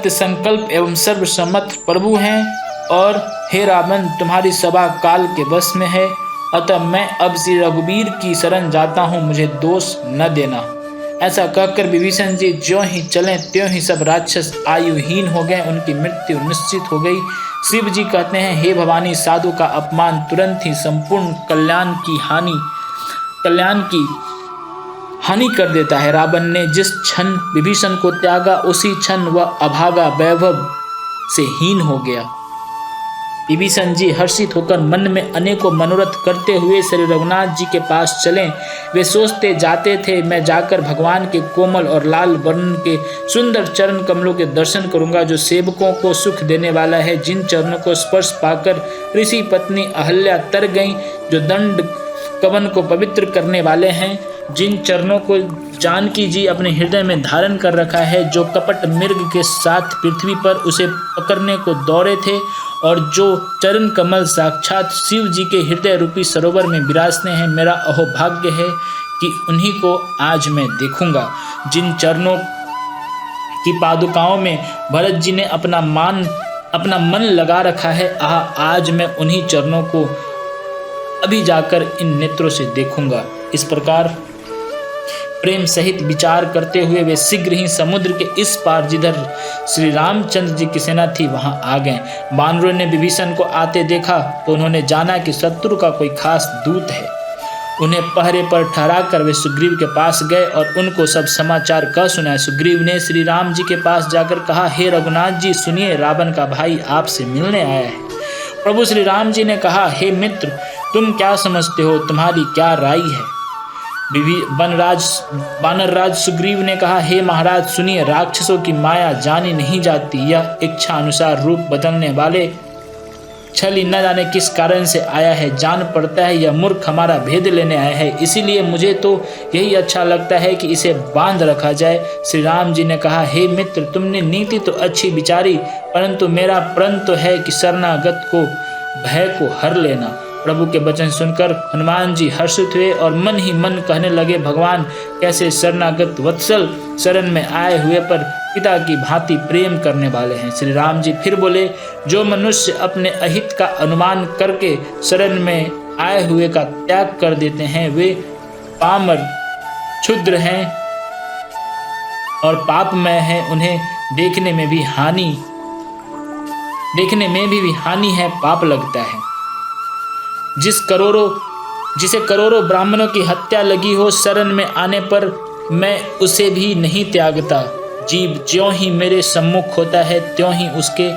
संकल्प एवं सर्वसम्मत प्रभु हैं, और हे रावण, तुम्हारी सभा काल के वश में है, अतः मैं अब श्री रघुवीर की शरण जाता हूँ, मुझे दोष न देना। ऐसा कहकर विभीषण जी ज्यों ही चले त्यों ही सब राक्षस आयुहीन हो गए, उनकी मृत्यु निश्चित हो गई। शिव जी कहते हैं, हे भवानी, साधु का अपमान तुरंत ही संपूर्ण कल्याण की हानि कर देता है। रावण ने जिस क्षण विभीषण को त्यागा, उसी क्षण वह अभागा वैभव से हीन हो गया। विभीषण जी हर्षित होकर मन में अनेकों मनोरथ करते हुए श्री रघुनाथ जी के पास चले। वे सोचते जाते थे, मैं जाकर भगवान के कोमल और लाल वर्ण के सुंदर चरण कमलों के दर्शन करूंगा, जो सेवकों को सुख देने वाला है। जिन चरणों को स्पर्श पाकर ऋषि पत्नी अहल्या तर गईं, जो दंड कवन को पवित्र करने वाले हैं, जिन चरणों को जानकी जी अपने हृदय में धारण कर रखा है, जो कपट मृग के साथ पृथ्वी पर उसे पकड़ने को दौड़े थे, और जो चरण कमल साक्षात शिव जी के हृदय रूपी सरोवर में विराजते हैं। मेरा अहोभाग्य है कि उन्हीं को आज मैं देखूंगा। जिन चरणों की पादुकाओं में भरत जी ने अपना मन लगा रखा है, आज मैं उन्हीं चरणों को अभी जाकर इन नेत्रों से देखूंगा। इस प्रकार प्रेम सहित विचार करते हुए वे शीघ्र ही समुद्र के इस पार जिधर श्री रामचंद्र जी की सेना थी वहां आ गए। वानरों ने विभीषण को आते देखा तो उन्होंने जाना कि शत्रु का कोई खास दूत है। उन्हें पहरे पर ठहरा कर वे सुग्रीव के पास गए और उनको सब समाचार कह सुनाए। सुग्रीव ने श्री राम जी के पास जाकर कहा, हे रघुनाथ जी, सुनिए, रावण का भाई आपसे मिलने आया है। प्रभु श्री राम जी ने कहा, हे मित्र, तुम क्या समझते हो, तुम्हारी क्या राय है? वानरराज सुग्रीव ने कहा, हे महाराज सुनिए, राक्षसों की माया जानी नहीं जाती। यह इच्छा अनुसार रूप बदलने वाले छली न जाने किस कारण से आया है। जान पड़ता है यह मूर्ख हमारा भेद लेने आया है, इसीलिए मुझे तो यही अच्छा लगता है कि इसे बांध रखा जाए। श्री राम जी ने कहा, हे मित्र, तुमने नीति तो अच्छी विचारी, परंतु मेरा प्रण तो है कि शरणागत को भय को हर लेना। प्रभु के वचन सुनकर हनुमान जी हर्षित हुए और मन ही मन कहने लगे, भगवान कैसे शरणागत वत्सल शरण में आए हुए पर पिता की भांति प्रेम करने वाले हैं। श्री राम जी फिर बोले, जो मनुष्य अपने अहित का अनुमान करके शरण में आए हुए का त्याग कर देते हैं, वे पामर, क्षुद्र हैं और पापमय हैं। उन्हें देखने में भी हानि है, पाप लगता है। जिसे करोड़ों ब्राह्मणों की हत्या लगी हो, शरण में आने पर मैं उसे भी नहीं त्यागता। जीव ज्यों ही मेरे सम्मुख होता है त्यों ही उसके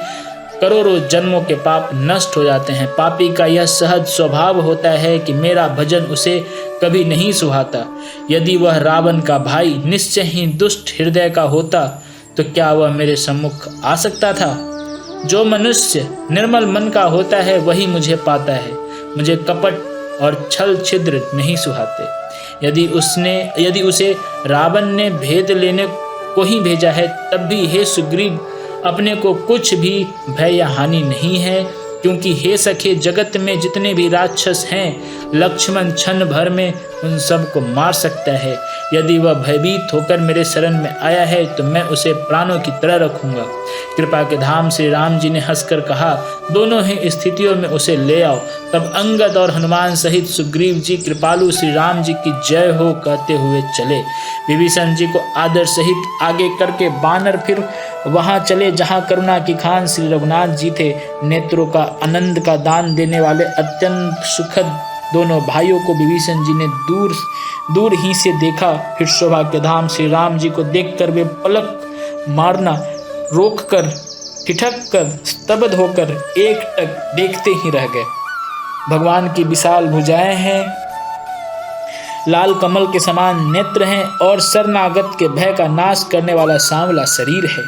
करोड़ों जन्मों के पाप नष्ट हो जाते हैं। पापी का यह सहज स्वभाव होता है कि मेरा भजन उसे कभी नहीं सुहाता। यदि वह रावण का भाई निश्चय ही दुष्ट हृदय का होता तो क्या वह मेरे सम्मुख आ सकता था? जो मनुष्य निर्मल मन का होता है वही मुझे पाता है। मुझे कपट और छल छिद्र नहीं सुहाते। यदि उसे रावण ने भेद लेने को ही भेजा है तब भी हे सुग्रीव अपने को कुछ भी भय या हानि नहीं है, क्योंकि हे सखे जगत में जितने भी राक्षस हैं लक्ष्मण क्षण भर में उन सब को मार सकता है। यदि वह भयभीत होकर मेरे शरण में आया है तो मैं उसे प्राणों की तरह रखूंगा। कृपा के धाम श्री राम जी ने हंसकर कहा, दोनों ही स्थितियों में उसे ले आओ। तब अंगद और हनुमान सहित सुग्रीव जी कृपालु श्री राम जी की जय हो कहते हुए चले। विभीषण जी को आदर सहित आगे करके बानर फिर वहां चले जहां करुणा की खान श्री रघुनाथ जी थे। नेत्रों का आनंद का दान देने वाले अत्यंत सुखद दोनों भाइयों को विभीषण जी ने दूर ही से देखा। फिर शोभा के धाम श्री राम जी को देखकर वे पलक मारना रोककर ठिठक कर स्तब्ध होकर एकटक देखते ही रह गए। भगवान की विशाल भुजाएं हैं, लाल कमल के समान नेत्र हैं और शरणागत के भय का नाश करने वाला सांवला शरीर है।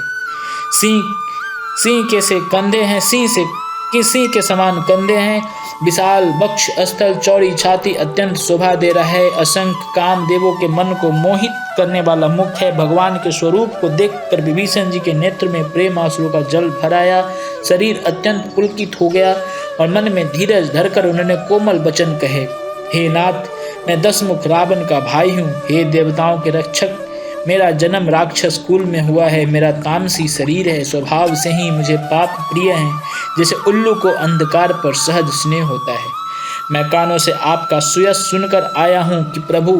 सिंह के से कंधे हैं, सिंह के समान कंधे हैं। विशाल वक्ष स्थल, चौड़ी छाती अत्यंत शोभा दे रहा है। असंख्य काम देवों के मन को मोहित करने वाला मुख है। भगवान के स्वरूप को देखकर विभीषण जी के नेत्र में प्रेम आंसुओं का जल भराया। शरीर अत्यंत पुलकित हो गया और मन में धीरज धरकर उन्होंने कोमल वचन कहे, हे नाथ, मैं दशमुख रावण का भाई हूँ। हे देवताओं के रक्षक, मेरा जन्म राक्षस कुल में हुआ है। मेरा तामसी शरीर है, स्वभाव से ही मुझे पाप प्रिय है, जैसे उल्लू को अंधकार पर सहज स्नेह होता है। मैं कानों से आपका सुयश सुनकर आया हूँ कि प्रभु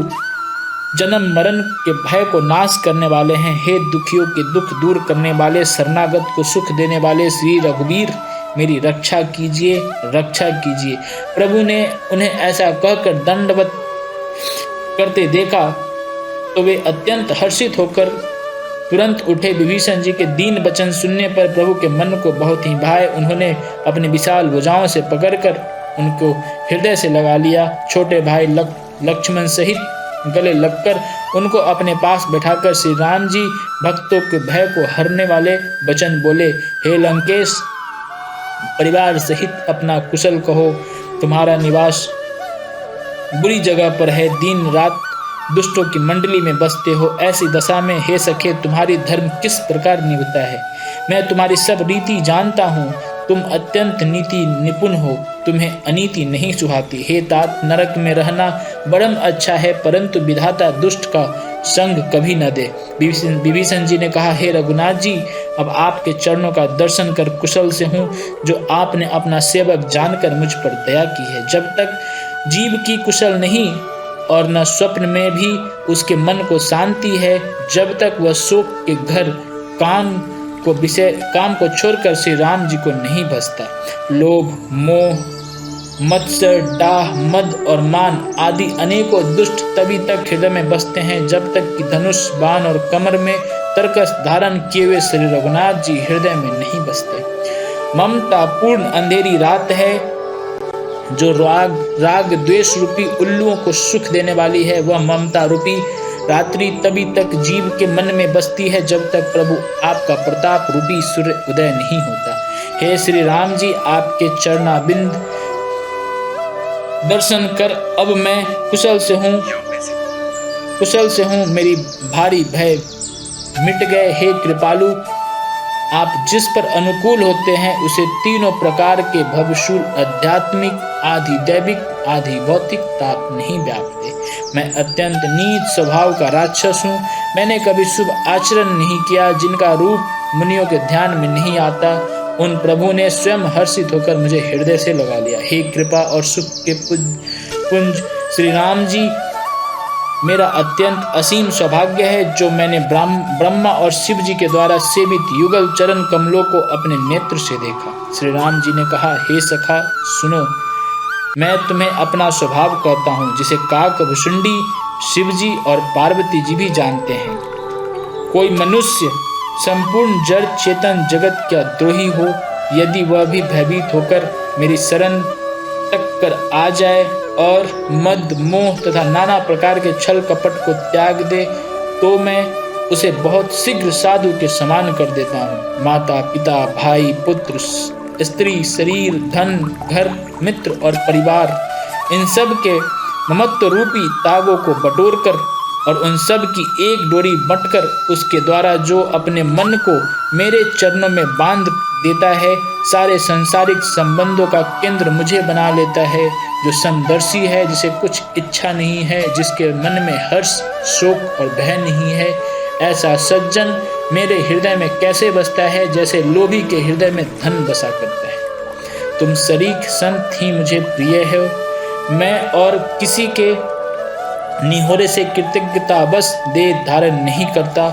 जन्म मरण के भय को नाश करने वाले हैं। हे दुखियों के दुख दूर करने वाले, शरणागत को सुख देने वाले श्री रघुवीर, मेरी रक्षा कीजिए, रक्षा कीजिए। प्रभु ने उन्हें ऐसा कहकर दंडवत करते देखा तो वे अत्यंत हर्षित होकर तुरंत उठे। विभीषण जी के दीन वचन सुनने पर प्रभु के मन को बहुत ही भाए। उन्होंने अपनी विशाल भुजाओं से पकड़कर उनको हृदय से लगा लिया। छोटे भाई लक्ष्मण सहित गले लगकर उनको अपने पास बैठाकर श्री राम जी भक्तों के भय को हरने वाले वचन बोले, हे लंकेश, परिवार सहित अपना कुशल कहो। तुम्हारा निवास बुरी जगह पर है, दिन रात दुष्टों की मंडली में बसते हो। ऐसी दशा में हे सखे तुम्हारी धर्म किस प्रकार निभता है? मैं तुम्हारी सब रीति जानता हूँ। तुम अत्यंत नीति निपुण हो, तुम्हें अनीति नहीं सुहाती। हे तात, नरक में रहना बड़म अच्छा है, परंतु विधाता दुष्ट का संग कभी न दे। विभीषण जी ने कहा, हे रघुनाथ जी, अब आपके चरणों का दर्शन कर कुशल से हूँ, जो आपने अपना सेवक जानकर मुझ पर दया की है। जब तक जीव की कुशल नहीं और न स्वप्न में भी उसके मन को शांति है, जब तक वह शोक के घर काम को छोड़कर श्री राम जी को नहीं भजता। लोभ, मोह, मत्सर, डाह, मद और मान आदि अनेकों दुष्ट तभी तक हृदय में बसते हैं जब तक कि धनुष, बाण और कमर में तरकस धारण किए हुए श्री रघुनाथ जी हृदय में नहीं बसते। ममता पूर्ण अंधेरी रात है जो राग द्वेष रूपी उल्लुओं को सुख देने वाली है। वह ममता रूपी रात्रि तभी तक जीव के मन में बसती है जब तक प्रभु आपका प्रताप रूपी सूर्य उदय नहीं होता। हे श्री राम जी, आपके चरणाबिंद दर्शन कर अब मैं कुशल से हूँ। मेरी भारी भय मिट गए। हे कृपालु, आप जिस पर अनुकूल होते हैं उसे तीनों प्रकार के भवशूल, आध्यात्मिक, आधि दैविक, आधि भौतिक ताप नहीं व्यापते। मैं अत्यंत नीच स्वभाव का राक्षस हूँ। मैंने कभी शुभ आचरण नहीं किया। जिनका रूप मुनियों के ध्यान में नहीं आता, उन प्रभु ने स्वयं हर्षित होकर मुझे हृदय से लगा लिया। हे कृपा और सुख के पुंज श्री राम जी, मेरा अत्यंत असीम सौभाग्य है जो मैंने ब्रह्मा और शिव जी के द्वारा सेवित युगल चरण कमलों को अपने नेत्र से देखा। श्री राम जी ने कहा, हे सखा सुनो, मैं तुम्हें अपना स्वभाव कहता हूँ, जिसे काकभुषुंडी शिव जी और पार्वती जी भी जानते हैं। कोई मनुष्य संपूर्ण जड़ चेतन जगत क्या द्रोही हो, यदि वह भी भयभीत होकर मेरी शरण तक कर आ जाए और मद मोह तथा नाना प्रकार के छल कपट को त्याग दे, तो मैं उसे बहुत शीघ्र साधु के समान कर देता हूँ। माता पिता भाई पुत्र स्त्री शरीर धन घर मित्र और परिवार, इन सब के ममत्व रूपी तागों को बटोर कर और उन सब की एक डोरी बंटकर उसके द्वारा जो अपने मन को मेरे चरणों में बांध देता है, सारे सांसारिक संबंधों का केंद्र मुझे बना लेता है, जो समदर्शी है, जिसे कुछ इच्छा नहीं है, जिसके मन में हर्ष शोक और भय नहीं है, ऐसा सज्जन मेरे हृदय में कैसे बसता है, जैसे लोभी के हृदय में धन बसा करता है। तुम सरीख संत ही मुझे प्रिय हो। मैं और किसी के निहोरे से कृतज्ञता बस दे धारण नहीं करता।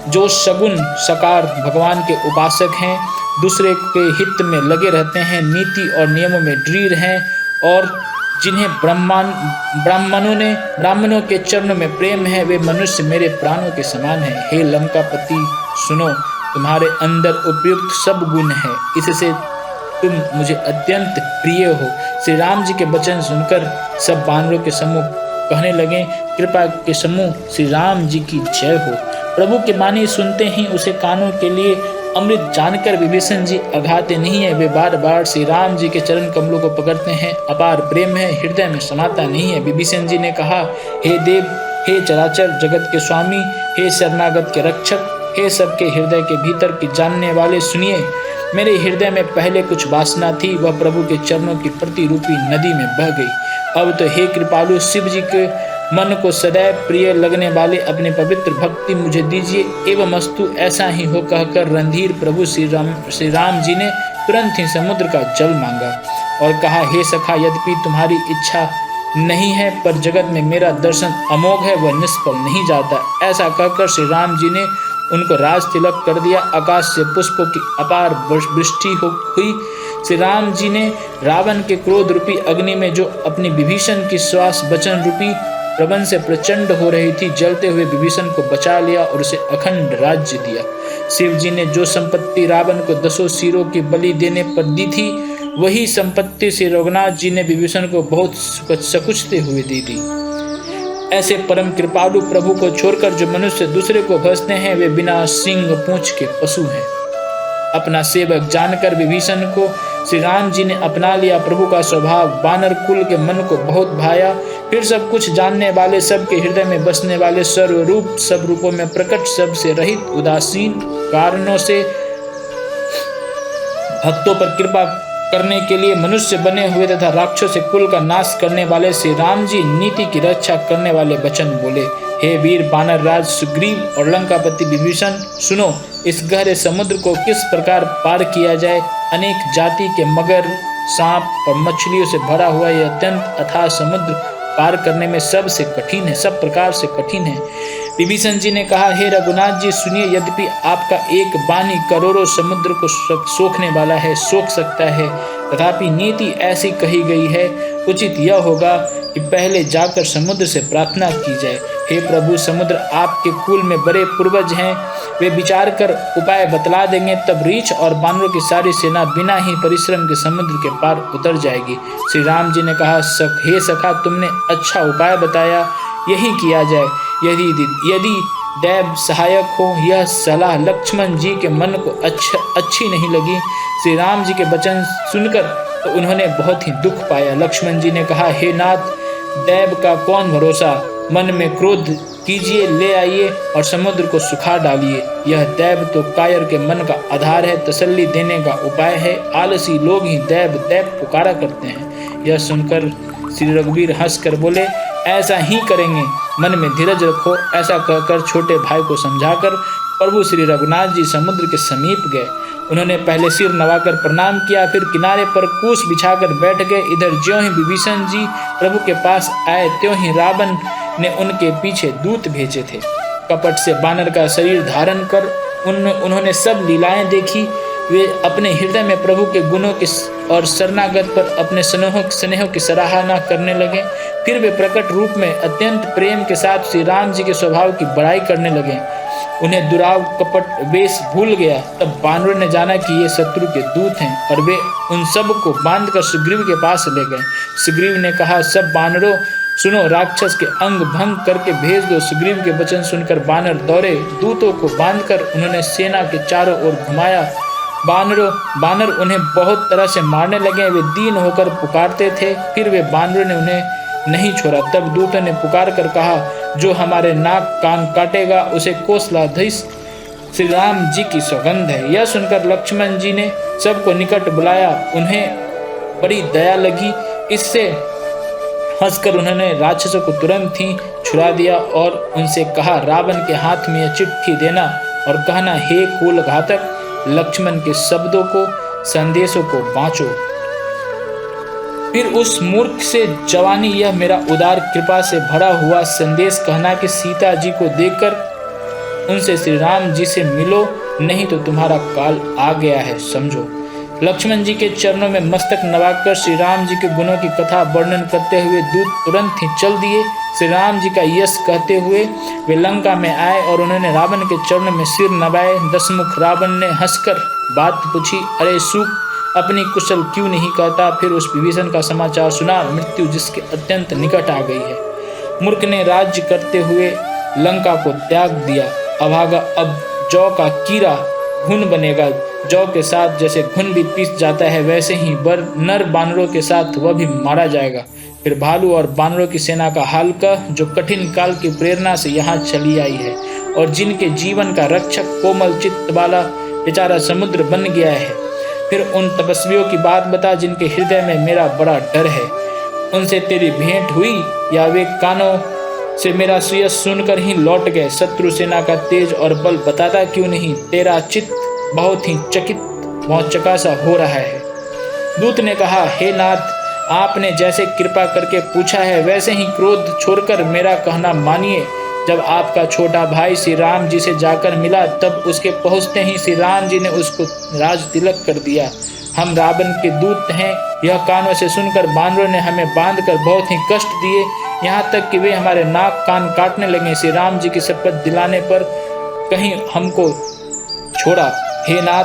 जो सगुण सकार भगवान के उपासक हैं, दूसरे के हित में लगे रहते हैं, नीति और नियमों में दृढ़ हैं और जिन्हें ब्राह्मणों के चरणों में प्रेम है, वे मनुष्य मेरे प्राणों के समान हैं। हे लंकापति, सुनो, तुम्हारे अंदर उपयुक्त सब गुण है, इससे तुम मुझे अत्यंत प्रिय हो। श्री राम जी के वचन सुनकर सब वानरों के समूह कहने लगे, कृपा के समूह श्री राम जी की जय हो। प्रभु की वाणी सुनते ही उसे कानों के लिए अमृत जानकर विभीषण जी अघाते नहीं है, वे बार बार श्री राम जी के चरण कमलों को पकड़ते हैं। अपार प्रेम है, हृदय में समाता नहीं है। विभीषण जी ने कहा, हे देव, हे चराचर जगत के स्वामी, हे शरणागत के रक्षक, हे सबके हृदय के भीतर की जानने वाले, सुनिए। मेरे हृदय में पहले कुछ वासना थी, वह प्रभु के चरणों की प्रतिरूपी नदी में बह गई। अब तो हे कृपालु शिव जी के मन को सदैव प्रिय लगने वाले अपने पवित्र भक्ति मुझे दीजिए। एवं अस्तु, ऐसा ही हो कहकर रणधीर प्रभु श्री राम जी ने तुरंत ही समुद्र का जल मांगा और कहा, हे सखा, यद्यपि तुम्हारी इच्छा नहीं है, पर जगत में मेरा दर्शन अमोघ है, वह निष्फल नहीं जाता। ऐसा कहकर श्री राम जी ने उनको राज तिलक कर दिया। आकाश से पुष्पों की अपार वृष्टि हुई। श्री राम जी ने रावण के क्रोध रूपी अग्नि में जो अपनी विभीषण की श्वास वचन रूपी प्रबंध से प्रचंड हो रही थी, जलते हुए विभीषण को बचा लिया और उसे अखंड राज्य दिया। शिव जी ने जो संपत्ति रावण को 10 सिरों की बलि देने पर दी थी, वही संपत्ति श्री रघुनाथ जी ने विभीषण को बहुत सकुचते हुए दी थी। ऐसे परम कृपालु प्रभु को छोड़कर जो मनुष्य दूसरे को भजते हैं, वे बिना सींग पूंछ के पशु हैं। अपना सेवक जानकर विभीषण को श्री राम जी ने अपना लिया। प्रभु का स्वभाव वानर कुल के मन को बहुत भाया। फिर सब कुछ जानने वाले, सबके हृदय में बसने वाले, सर्वरूप सब रूपों में प्रकट, सबसे रहित, उदासीन कारणों से भक्तों पर कृपा करने के लिए मनुष्य बने हुए तथा राक्षस से कुल का नाश करने वाले श्री राम जी नीति की रक्षा करने वाले वचन बोले। हे वीर वानर राज सुग्रीव और लंकापति विभीषण, सुनो, इस गहरे समुद्र को किस प्रकार पार किया जाए। अनेक जाति के मगर, सांप और मछलियों से भरा हुआ यह अत्यंत अथाह समुद्र पार करने में सबसे कठिन है, सब प्रकार से कठिन है। विभीषण जी ने कहा, हे रघुनाथ जी, सुनिए, यद्यपि आपका एक बानी करोड़ों समुद्र को सोखने वाला है, सोख सकता है, तथापि नीति ऐसी कही गई है, उचित यह होगा कि पहले जाकर समुद्र से प्रार्थना की जाए। हे प्रभु, समुद्र आपके कुल में बड़े पूर्वज हैं, वे विचार कर उपाय बतला देंगे, तब रीछ और बानरों की सारी सेना बिना ही परिश्रम के समुद्र के पार उतर जाएगी। श्री राम जी ने कहा, हे सखा, तुमने अच्छा उपाय बताया, यही किया जाए। यदि दैव सहायक हो। यह सलाह लक्ष्मण जी के मन को अच्छी नहीं लगी। श्री राम जी के वचन सुनकर तो उन्होंने बहुत ही दुख पाया। लक्ष्मण जी ने कहा, हे नाथ, दैव का कौन भरोसा, मन में क्रोध कीजिए, ले आइए और समुद्र को सुखा डालिए। यह दैव तो कायर के मन का आधार है, तसल्ली देने का उपाय है। आलसी लोग ही दैव दैव पुकारा करते हैं। यह सुनकर श्री रघुवीर हंसकर बोले, ऐसा ही करेंगे, मन में धीरज रखो। ऐसा कहकर छोटे भाई को समझाकर प्रभु श्री रघुनाथ जी समुद्र के समीप गए। उन्होंने पहले सिर नवाकर प्रणाम किया, फिर किनारे पर कूस बिछाकर बैठ गए। इधर ज्यों ही विभीषण जी प्रभु के पास आए, त्यों ही रावण ने उनके पीछे दूत भेजे थे। कपट से बानर का शरीर धारण कर उन्होंने सब लीलाएं देखी। वे अपने हृदय में प्रभु के गुणों की और शरणागत पर अपने स्नेह की सराहना करने लगे। फिर वे प्रकट रूप में अत्यंत प्रेम के साथ श्री राम जी के स्वभाव की बड़ाई करने लगे। उन्हें दुराव कपट वेश भूल गया। तब बानरों ने जाना कि ये शत्रु के दूत हैं और वे उन सब को बांधकर सुग्रीव के पास ले गए। सुग्रीव ने कहा, सब बानरों सुनो, राक्षस के अंग भंग करके भेज दो। सुग्रीव के वचन सुनकर बानर दौड़े। दूतों को बांधकर उन्होंने सेना के चारों ओर घुमाया। बानर उन्हें बहुत तरह से मारने लगे। वे दीन होकर पुकारते थे, फिर वे बानरों ने उन्हें नहीं छोड़ा। तब दूतों ने पुकार कर कहा, जो हमारे नाक कान काटेगा उसे कोसलाधीश श्री राम जी की सौगंध है। यह सुनकर लक्ष्मण जी ने सबको निकट बुलाया। उन्हें बड़ी दया लगी। इससे हंसकर उन्होंने राक्षसों को तुरंत ही छुड़ा दिया और उनसे कहा, रावण के हाथ में यह चिट्ठी देना और कहना, हे कुल घातक, लक्ष्मण के शब्दों को संदेशों को बाँचो। फिर उस मूर्ख से जवानी यह मेरा उदार कृपा से भरा हुआ संदेश कहना कि सीता जी को देखकर उनसे श्री राम जी से मिलो, नहीं तो तुम्हारा काल आ गया है, समझो। लक्ष्मण जी के चरणों में मस्तक नवाकर श्री राम जी के गुणों की कथा वर्णन करते हुए दूत तुरंत ही चल दिए। श्री राम जी का यश कहते हुए वे लंका में आए और उन्होंने रावण के चरणों में सिर नवाए। दशमुख रावण ने हंसकर बात पूछी, अरे सुख, अपनी कुशल क्यों नहीं कहता? फिर उस विभीषण का समाचार सुना, मृत्यु जिसके अत्यंत निकट आ गई है। मूर्ख ने राज्य करते हुए लंका को त्याग दिया। अभागा अब जौ का कीड़ा घुन बनेगा। जौ के साथ जैसे घुन भी पीस जाता है, वैसे ही नर बानरों के साथ वह भी मारा जाएगा। फिर भालू और बानरों की सेना का हाल कह, जो कठिन काल की प्रेरणा से यहाँ चली आई है और जिनके जीवन का रक्षक कोमल चित्त वाला बेचारा समुद्र बन गया है। फिर उन तपस्वियों की बात बता जिनके हृदय में मेरा बड़ा डर है। उनसे तेरी भेंट हुई या वे कानों से मेरा सुयश सुनकर ही लौट गए? शत्रु सेना का तेज और बल बताता क्यों नहीं? तेरा चित्त बहुत ही चकित मौचका सा हो रहा है। दूत ने कहा, हे नाथ, आपने जैसे कृपा करके पूछा है वैसे ही क्रोध छोड़कर मेरा कहना मानिए। जब आपका छोटा भाई श्री राम जी से जाकर मिला, तब उसके पहुंचते ही श्री राम जी ने उसको राज तिलक कर दिया। हम रावण के दूत हैं, यह कानों से सुनकर बानरों ने हमें बांधकर बहुत ही कष्ट दिए, यहाँ तक कि वे हमारे नाक कान काटने लगे। श्री राम जी की शपथ दिलाने पर कहीं हमको छोड़ा। हे नाथ,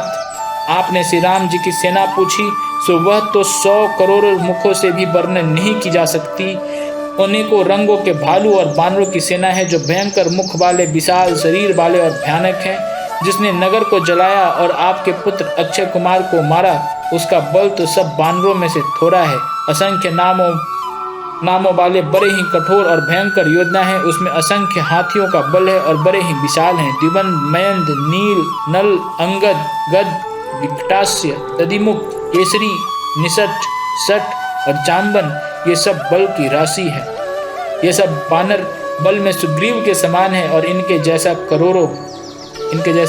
आपने श्री राम जी की सेना पूछी, सो वह तो 100 करोड़ मुखों से भी वर्णन नहीं की जा सकती। अनेकों रंगों के भालू और बानरों की सेना है, जो भयंकर मुख वाले, विशाल शरीर वाले और भयानक हैं। जिसने नगर को जलाया और आपके पुत्र अक्षय कुमार को मारा, उसका बल तो सब बानरों में से थोड़ा है। असंख्य नामों वाले बड़े ही कठोर और भयंकर योद्धा हैं। उसमें असंख्य हाथियों का बल है और बड़े ही विशाल हैं। द्विबंध, मयंद, नील, नल, अंगद, गद, विकटास्य, दधिमुख, केसरी, निषट, सट और जाम्बन, ये सब बल की राशि है। ये सब बानर बल में सुग्रीव के समान है और इनके जैसा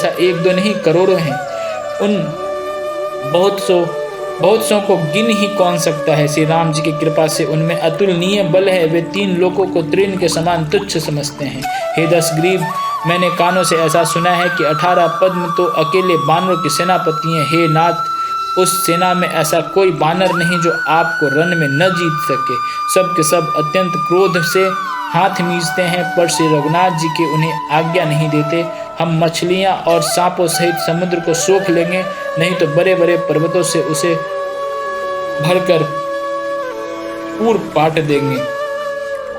एक दो नहीं करोड़ों हैं। उन बहुत सौ को गिन ही कौन सकता है। श्री राम जी की कृपा से उनमें अतुलनीय बल है। वे 3 लोकों को तृण के समान तुच्छ समझते हैं। हे दशग्रीव, मैंने कानों से ऐसा सुना है कि 18 पद्म तो अकेले बानरों के सेनापति हैं। हे नाथ, उस सेना में ऐसा कोई बानर नहीं जो आपको रण में न जीत सके। सब के सब अत्यंत क्रोध से हाथ मींचते हैं, पर श्री रघुनाथ जी के उन्हें आज्ञा नहीं देते। हम मछलियां और सांपों सहित समुद्र को सोख लेंगे, नहीं तो बड़े बड़े पर्वतों से उसे भरकर पूर पाट देंगे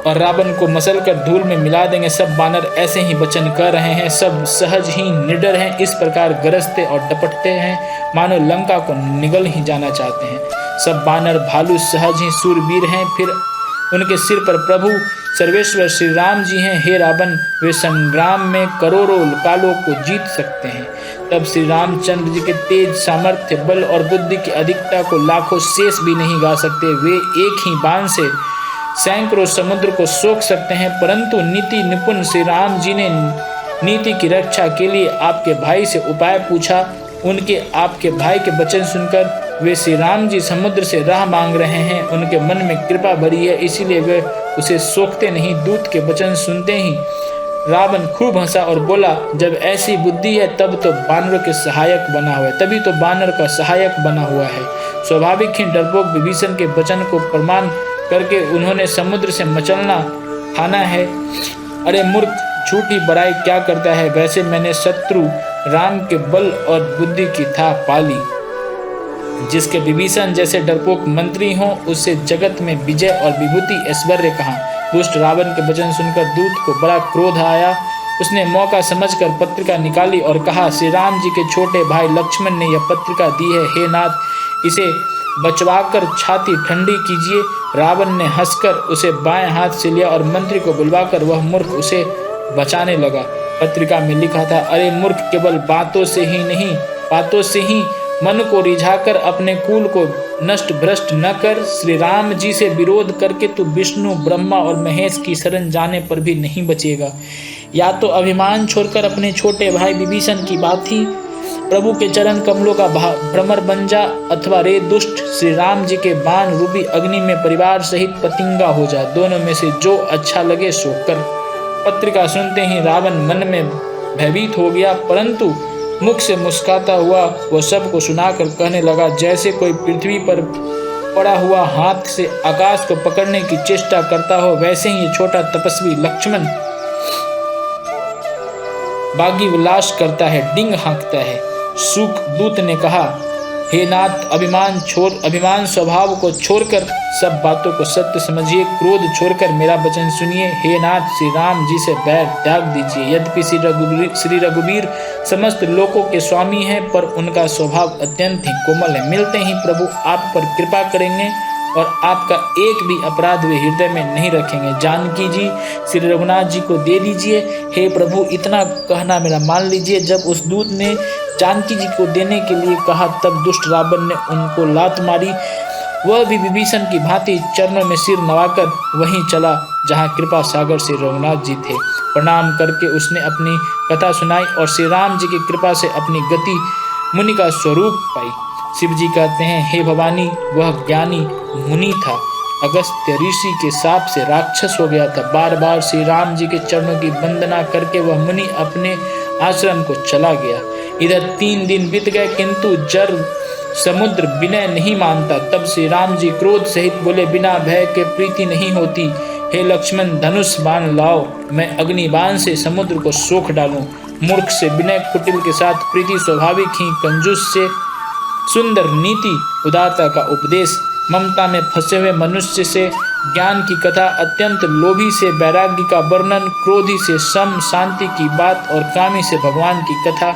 और रावण को मसल कर धूल में मिला देंगे। सब बानर ऐसे ही वचन कर रहे हैं, सब सहज ही निडर हैं। इस प्रकार गरजते और डपटते हैं मानो लंका को निगल ही जाना चाहते हैं। सब बानर भालू सहज ही सूरवीर हैं। फिर उनके सिर पर प्रभु सर्वेश्वर श्री राम जी हैं। हे रावण, वे संग्राम में करोड़ों कालों को जीत सकते हैं। तब श्री रामचंद्र जी के तेज, सामर्थ्य, बल और बुद्धि की अधिकता को लाखों शेष भी नहीं गा सकते। वे एक ही बाण से सैकड़ों समुद्र को सोख सकते हैं। परंतु नीति निपुण श्री राम जी ने नीति की रक्षा के लिए आपके भाई से उपाय पूछा। उनके आपके भाई के वचन सुनकर वे श्री राम जी समुद्र से राह मांग रहे हैं। उनके मन में कृपा भरी है, इसीलिए वे उसे सोखते नहीं। दूत के वचन सुनते ही रावण खूब हंसा और बोला, जब ऐसी बुद्धि है तब तो बानरों के सहायक बना हुआ है, तभी तो बानर का सहायक बना हुआ है। स्वाभाविक ही डरपोक विभीषण के वचन को प्रमाण करके उन्होंने समुद्र से मचलना ठाना है। अरे मूर्ख, झूठी बड़ाई क्या करता है, वैसे मैंने शत्रु राम के बल और बुद्धि की था पाली। जिसके विभीषण जैसे डरपोक मंत्री हों, उससे जगत में विजय और विभूति ऐश्वर्य कहाँ। दुष्ट रावण के वचन सुनकर दूत को बड़ा क्रोध आया। उसने मौका समझकर पत्रिका निकाली और कहा, श्री राम जी के छोटे भाई लक्ष्मण ने यह पत्रिका दी है, हे नाथ इसे बचवाकर छाती ठंडी कीजिए। रावण ने हंसकर उसे बाएं हाथ से लिया और मंत्री को बुलवाकर वह मूर्ख उसे बचाने लगा। पत्रिका में लिखा था, अरे मूर्ख, केवल बातों से ही मन को रिझाकर अपने कुल को नष्ट भ्रष्ट न कर। श्री राम जी से विरोध करके तू विष्णु ब्रह्मा और महेश की शरण जाने पर भी नहीं बचेगा। या तो अभिमान छोड़कर अपने छोटे भाई विभीषण की बात ही प्रभु के चरण कमलों का भ्रमर बन जा, अथवा रे दुष्ट श्री राम जी के बाण रूपी अग्नि में परिवार सहित पतिंगा हो जा। दोनों में से जो अच्छा लगे सो कर। पत्रिका सुनते ही रावण मन में भयभीत हो गया, परंतु मुख से मुस्कुराता हुआ वह सबको सुनाकर कहने लगा, जैसे कोई पृथ्वी पर पड़ा हुआ हाथ से आकाश को पकड़ने की चेष्टा करता हो, वैसे ही ये छोटा तपस्वी लक्ष्मण बागी विलास करता है, डिंग हाँकता है। सुख दूत ने कहा, हे नाथ अभिमान स्वभाव को छोड़कर सब बातों को सत्य समझिए, क्रोध छोड़कर मेरा वचन सुनिए। हे नाथ श्री राम जी से बैर त्याग दीजिए। यद्यपि श्री रघुवीर समस्त लोकों के स्वामी हैं, पर उनका स्वभाव अत्यंत ही कोमल है। मिलते ही प्रभु आप पर कृपा करेंगे और आपका एक भी अपराध वे हृदय में नहीं रखेंगे। जानकी जी श्री रघुनाथ जी को दे दीजिए। हे प्रभु इतना कहना मेरा मान लीजिए। जब उस दूत ने जानकी जी को देने के लिए कहा, तब दुष्ट रावण ने उनको लात मारी। वह भी विभीषण की भांति चरणों में सिर नवाकर वहीं चला जहां कृपा सागर श्री रघुनाथ जी थे। प्रणाम करके उसने अपनी कथा सुनाई और श्री राम जी की कृपा से अपनी गति मुनि का स्वरूप पाई। शिव जी कहते हैं, हे भवानी, वह ज्ञानी मुनि था, अगस्त्य ऋषि के शाप से राक्षस हो गया था। बार बार श्री राम जी के चरणों की वंदना करके वह मुनि अपने आश्रम को चला गया। इधर 3 दिन बीत गए, किंतु जर समुद्र विनय नहीं मानता। तब श्री राम जी क्रोध सहित बोले, बिना भय के प्रीति नहीं होती। हे लक्ष्मण, धनुष बाण लाओ, मैं अग्नि बाण से समुद्र को सोख डालूं। मूर्ख से विनय कुटिल के साथ प्रीति स्वाभाविक ही, कंजूस से सुंदर नीति उदारता का उपदेश, ममता में फंसे हुए मनुष्य से ज्ञान की कथा, अत्यंत लोभी से वैराग्य का वर्णन, क्रोधी से सम शांति की बात और कामी से भगवान की कथा,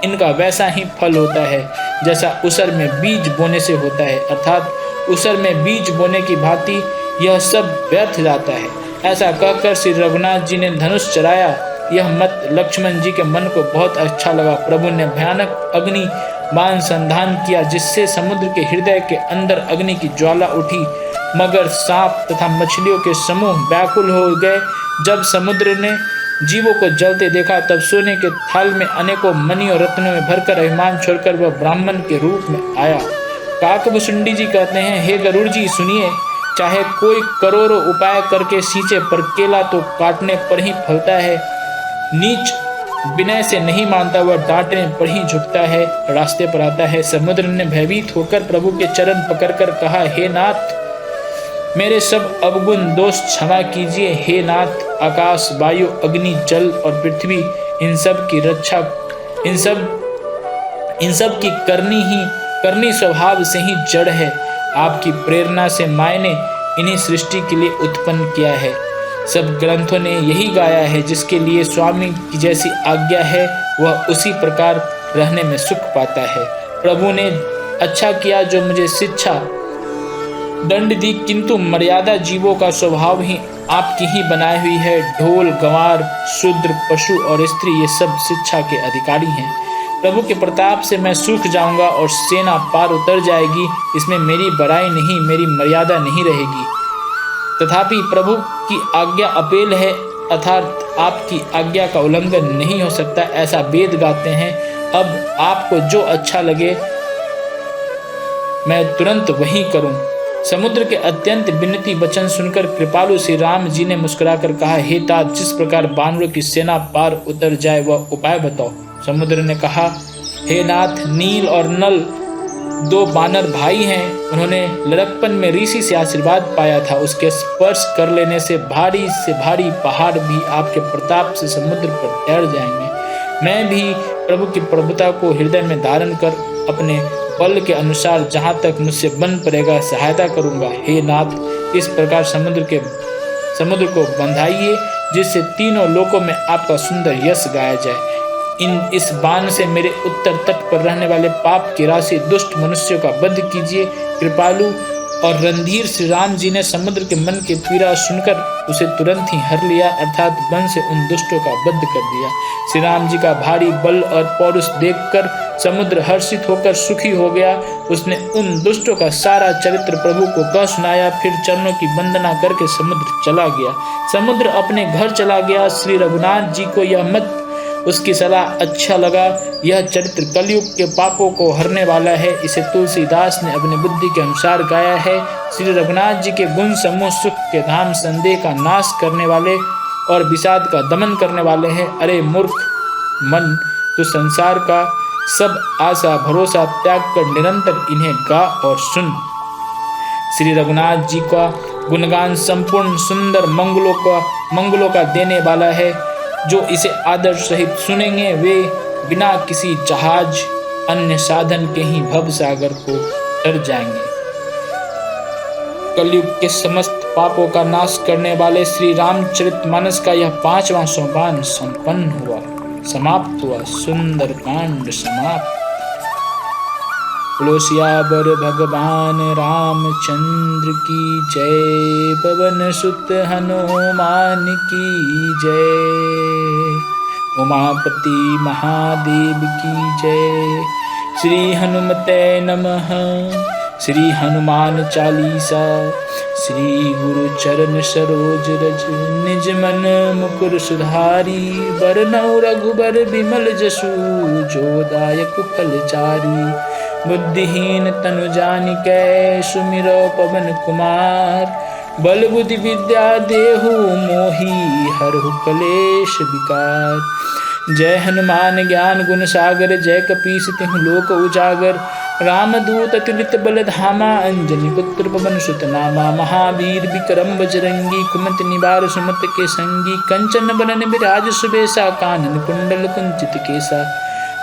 इनका वैसा ही फल होता है जैसा उसर में बीज बोने से होता है। अर्थात उसर में बीज बोने की भांति यह सब व्यर्थ जाता है। ऐसा कहकर श्री रघुनाथ जी ने धनुष चलाया। यह मत लक्ष्मण जी के मन को बहुत अच्छा लगा। प्रभु ने भयानक अग्नि बाण संधान किया, जिससे समुद्र के हृदय के अंदर अग्नि की ज्वाला उठी। मगर, सांप तथा मछलियों के समूह व्याकुल हो गए। जब समुद्र ने जीवों को जलते देखा, तब सोने के थाल में अनेकों मणि और रत्नों में भरकर अभिमान छोड़कर वह ब्राह्मण के रूप में आया। काकभुसुंडी जी कहते हैं, हे गरुड़ जी सुनिए, चाहे कोई करोड़ों उपाय करके सींचे, पर केला तो काटने पर ही फलता है। नीच विनय से नहीं मानता, वह डांटने पर ही झुकता है, रास्ते पर आता है। समुद्र ने भयभीत होकर प्रभु के चरण पकड़कर कहा, हे नाथ, मेरे सब अवगुण दोष क्षमा कीजिए। हे नाथ, आकाश, वायु, अग्नि, जल और पृथ्वी, इन सब की रक्षा, इन सब की करनी स्वभाव से ही जड़ है। आपकी प्रेरणा से माय ने इन्हीं सृष्टि के लिए उत्पन्न किया है। सब ग्रंथों ने यही गाया है, जिसके लिए स्वामी की जैसी आज्ञा है वह उसी प्रकार रहने में सुख पाता है। प्रभु ने अच्छा किया जो मुझे शिक्षा दंड दी, किंतु मर्यादा जीवों का स्वभाव ही आपकी ही बनाई हुई है। ढोल, गंवार, शूद्र, पशु और स्त्री, ये सब शिक्षा के अधिकारी हैं। प्रभु के प्रताप से मैं सूख जाऊंगा और सेना पार उतर जाएगी। इसमें मेरी बड़ाई नहीं, मेरी मर्यादा नहीं रहेगी। तथापि प्रभु की आज्ञा अपेल है, अर्थात आपकी आज्ञा का उल्लंघन नहीं हो सकता, ऐसा वेद गाते हैं। अब आपको जो अच्छा लगे मैं तुरंत वही करूं। समुद्र के अत्यंत विनती वचन सुनकर कृपालु श्री राम जी ने मुस्कुराकर कहा, हे तात, जिस प्रकार बानरों की सेना पार उतर जाए वह उपाय बताओ। समुद्र ने कहा, हे नाथ, नील और नल 2 बानर भाई हैं, उन्होंने लड़कपन में ऋषि से आशीर्वाद पाया था। उसके स्पर्श कर लेने से भारी पहाड़ भी आपके प्रताप से समुद्र पर तैर जाएंगे। मैं भी प्रभु की प्रभुता को हृदय में धारण कर अपने बल के अनुसार जहाँ तक मुझसे बन पड़ेगा सहायता करूँगा। हे नाथ, इस प्रकार समुद्र को बंधाइए जिससे तीनों लोकों में आपका सुंदर यश गाया जाए। इस बाण से मेरे उत्तर तट पर रहने वाले पाप की राशि दुष्ट मनुष्यों का वध कीजिए। कृपालु और रणधीर श्री राम जी ने समुद्र के मन की पीड़ा सुनकर उसे तुरंत ही हर लिया, अर्थात वन से उन दुष्टों का वध कर दिया। श्री राम जी का भारी बल और पौरुष देखकर समुद्र हर्षित होकर सुखी हो गया। उसने उन दुष्टों का सारा चरित्र प्रभु को कह सुनाया। फिर चरणों की वंदना करके समुद्र चला गया। समुद्र अपने घर चला गया। श्री रघुनाथ जी को यह मत उसकी सलाह अच्छा लगा। यह चरित्र कलयुग के पापों को हरने वाला है। इसे तुलसीदास ने अपनी बुद्धि के अनुसार गाया है। श्री रघुनाथ जी के गुण समूह सुख के धाम, संदेह का नाश करने वाले और विषाद का दमन करने वाले हैं। अरे मूर्ख मन, तो संसार का सब आशा भरोसा त्याग कर निरंतर इन्हें गा और सुन। श्री रघुनाथ जी का गुणगान संपूर्ण सुंदर मंगलों का देने वाला है। जो इसे आदर सहित सुनेंगे वे बिना किसी जहाज अन्य साधन के ही भव सागर को तर जाएंगे। कलयुग के समस्त पापों का नाश करने वाले श्री रामचरितमानस का यह 5वां सोपान समाप्त हुआ। सुंदर कांड समाप्त। बोलो सियावर भगवान रामचंद्र की जय। पवन सुत हनुमान की जय। उमापति महादेव की जय। श्री हनुमते नमः। श्री हनुमान चालीसा। श्री गुरु चरण सरोज रज निज मन मुकुर सुधारी। बरनउँ रघुबर विमल जसु जो दायक फलचारी। बुद्धिहीन तनु जानिकै सुमिरो पवन कुमार। बल बुद्धि विद्या देहु मोहि हरहु कलेश विकार। जय हनुमान ज्ञान गुण सागर। जय कपीस तिहुँ लोक उजागर। रामदूत अतुलित बल धामा। अंजनी पुत्र पवन सुत नामा। महावीर विक्रम बजरंगी। कुमति निवार सुमत के संगी। कंचन बरन बिराज सुबेसा। कानन कुंडल कुंचित केसा।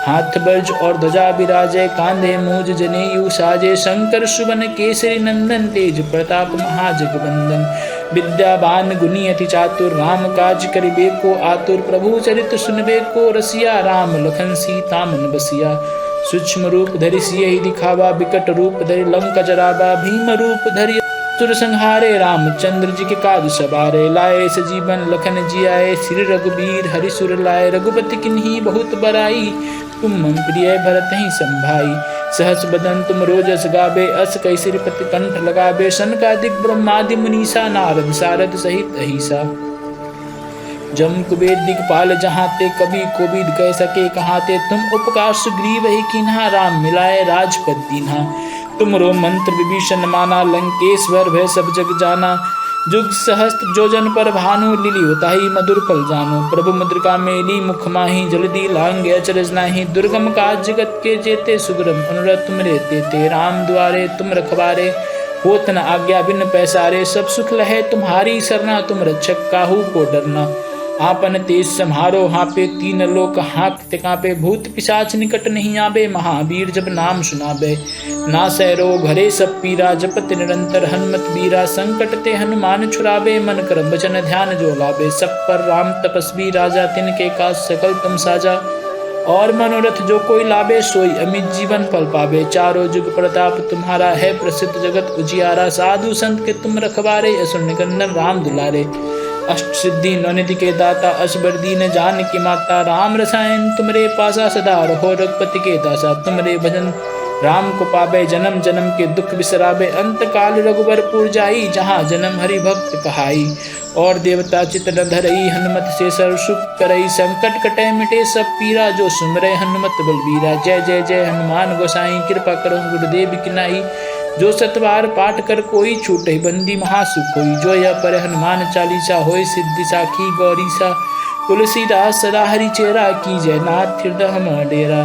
हाथ बज्र और ध्वजा विराजय। कांधे मूज जनेऊ साजे। शंकर सुवन केसरी नंदन। तेज प्रताप महाजगवंदन। विद्यावान गुणी अति चातुर। राम काज करिबे को आतुर। प्रभु चरित्र सुनबे को रसिया। राम लखन सीता मन बसिया। सूक्ष्म रूप धरि सियहि दिखावा। विकट रूप धरि लंका जरावा। भीम रूप धरि असुर संहारे। रामचंद्र जी के काज सवारे। लाए सजीवन लखन जियाए। श्री रघुबीर हरि सुर लाए। रघुपति किन्ही बहुत बड़ाई। तुम मम प्रिय भरत ही संभाई। सहस बदन तुम रोजस गावे। अस कई श्रीपति कंठ लगावे। सनकादिक ब्रह्मादि मुनीसा। नारद सारद सहित अहिसा। जम कुबेर दिगपाल जहाँ ते। कवि कोविद कह सके कहाँ ते। तुम उपकार सुग्रीव ही कीन्हा। राम मिलाए राजपद दीन्हा। तुमरो मंत्र विभीषण माना। लंकेश्वर भय सब जग जाना। जुग सहस्त्र जोजन पर भानु। लिली होताही मधुर फल जानो। प्रभु मुद्रिका मेली मुख माही। जल्दी लांगे अचरज नाही। दुर्गम काज जगत के जेते। सुगरम अनुरत तुमरे तेते। राम द्वारे तुम रखवारे। होत न आज्ञा बिन पैसारे। सब सुख लहे तुम्हारी सरना। तुम रक्षक काहू को डरना। आपन तेज सम्हारो हाँपे। तीन लोक हाँकते कांपे। भूत पिशाच निकट नहीं आवे। महावीर जब नाम सुनावे। नासै रोग हरे सब पीरा। जपत निरंतर हनुमत बीरा। संकट ते हनुमान छुड़ावे। मन क्रम वचन ध्यान जो लावे। सब पर राम तपस्वी राजा। तिनके काज सकल तुम साजा। और मनोरथ जो कोई लावे। सोई अमित जीवन फल पावे। चारों जुग प्रताप तुम्हारा है। प्रसिद्ध जगत उजियारा। साधु संत के तुम रखवारे। असुर निकंदन राम दुलारे। अष्ट सिद्धि नवनिधि के दाता। असबर दीन जान की माता। राम रसायन तुमरे पासा। सदा रहो रघुपति के दासा। तुमरे भजन राम को पावे। जन्म जन्म के दुख बिसरावे। अंत काल रघुबर पुर जाई। जहाँ जन्म हरि भक्त कहाई। और देवता चित न धरई। हनुमत से सर्व सुख करई। संकट कटे मिटे सब पीरा। जो सुमरे हनुमत बलबीरा। जय जय जय हनुमान गोसाई। कृपा करो गुरुदेव की नाई। जो सतवार पाठ कर कोई। छूटे बंदी महासुख होई। जो यह पर हनुमान चालीसा। होय सिद्धि साखी गौरीसा। तुलसीदास सदा हरि चेरा। की जय नाथ हृदय हम डेरा।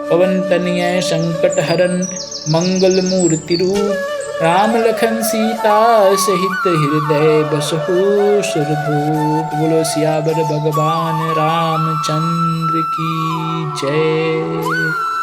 पवन तनय संकट हरन। मंगल मूर्ति रूप राम लखन सीता सहित हृदय बसहु सुरभूप। बोलो सियावर भगवान रामचंद्र की जय।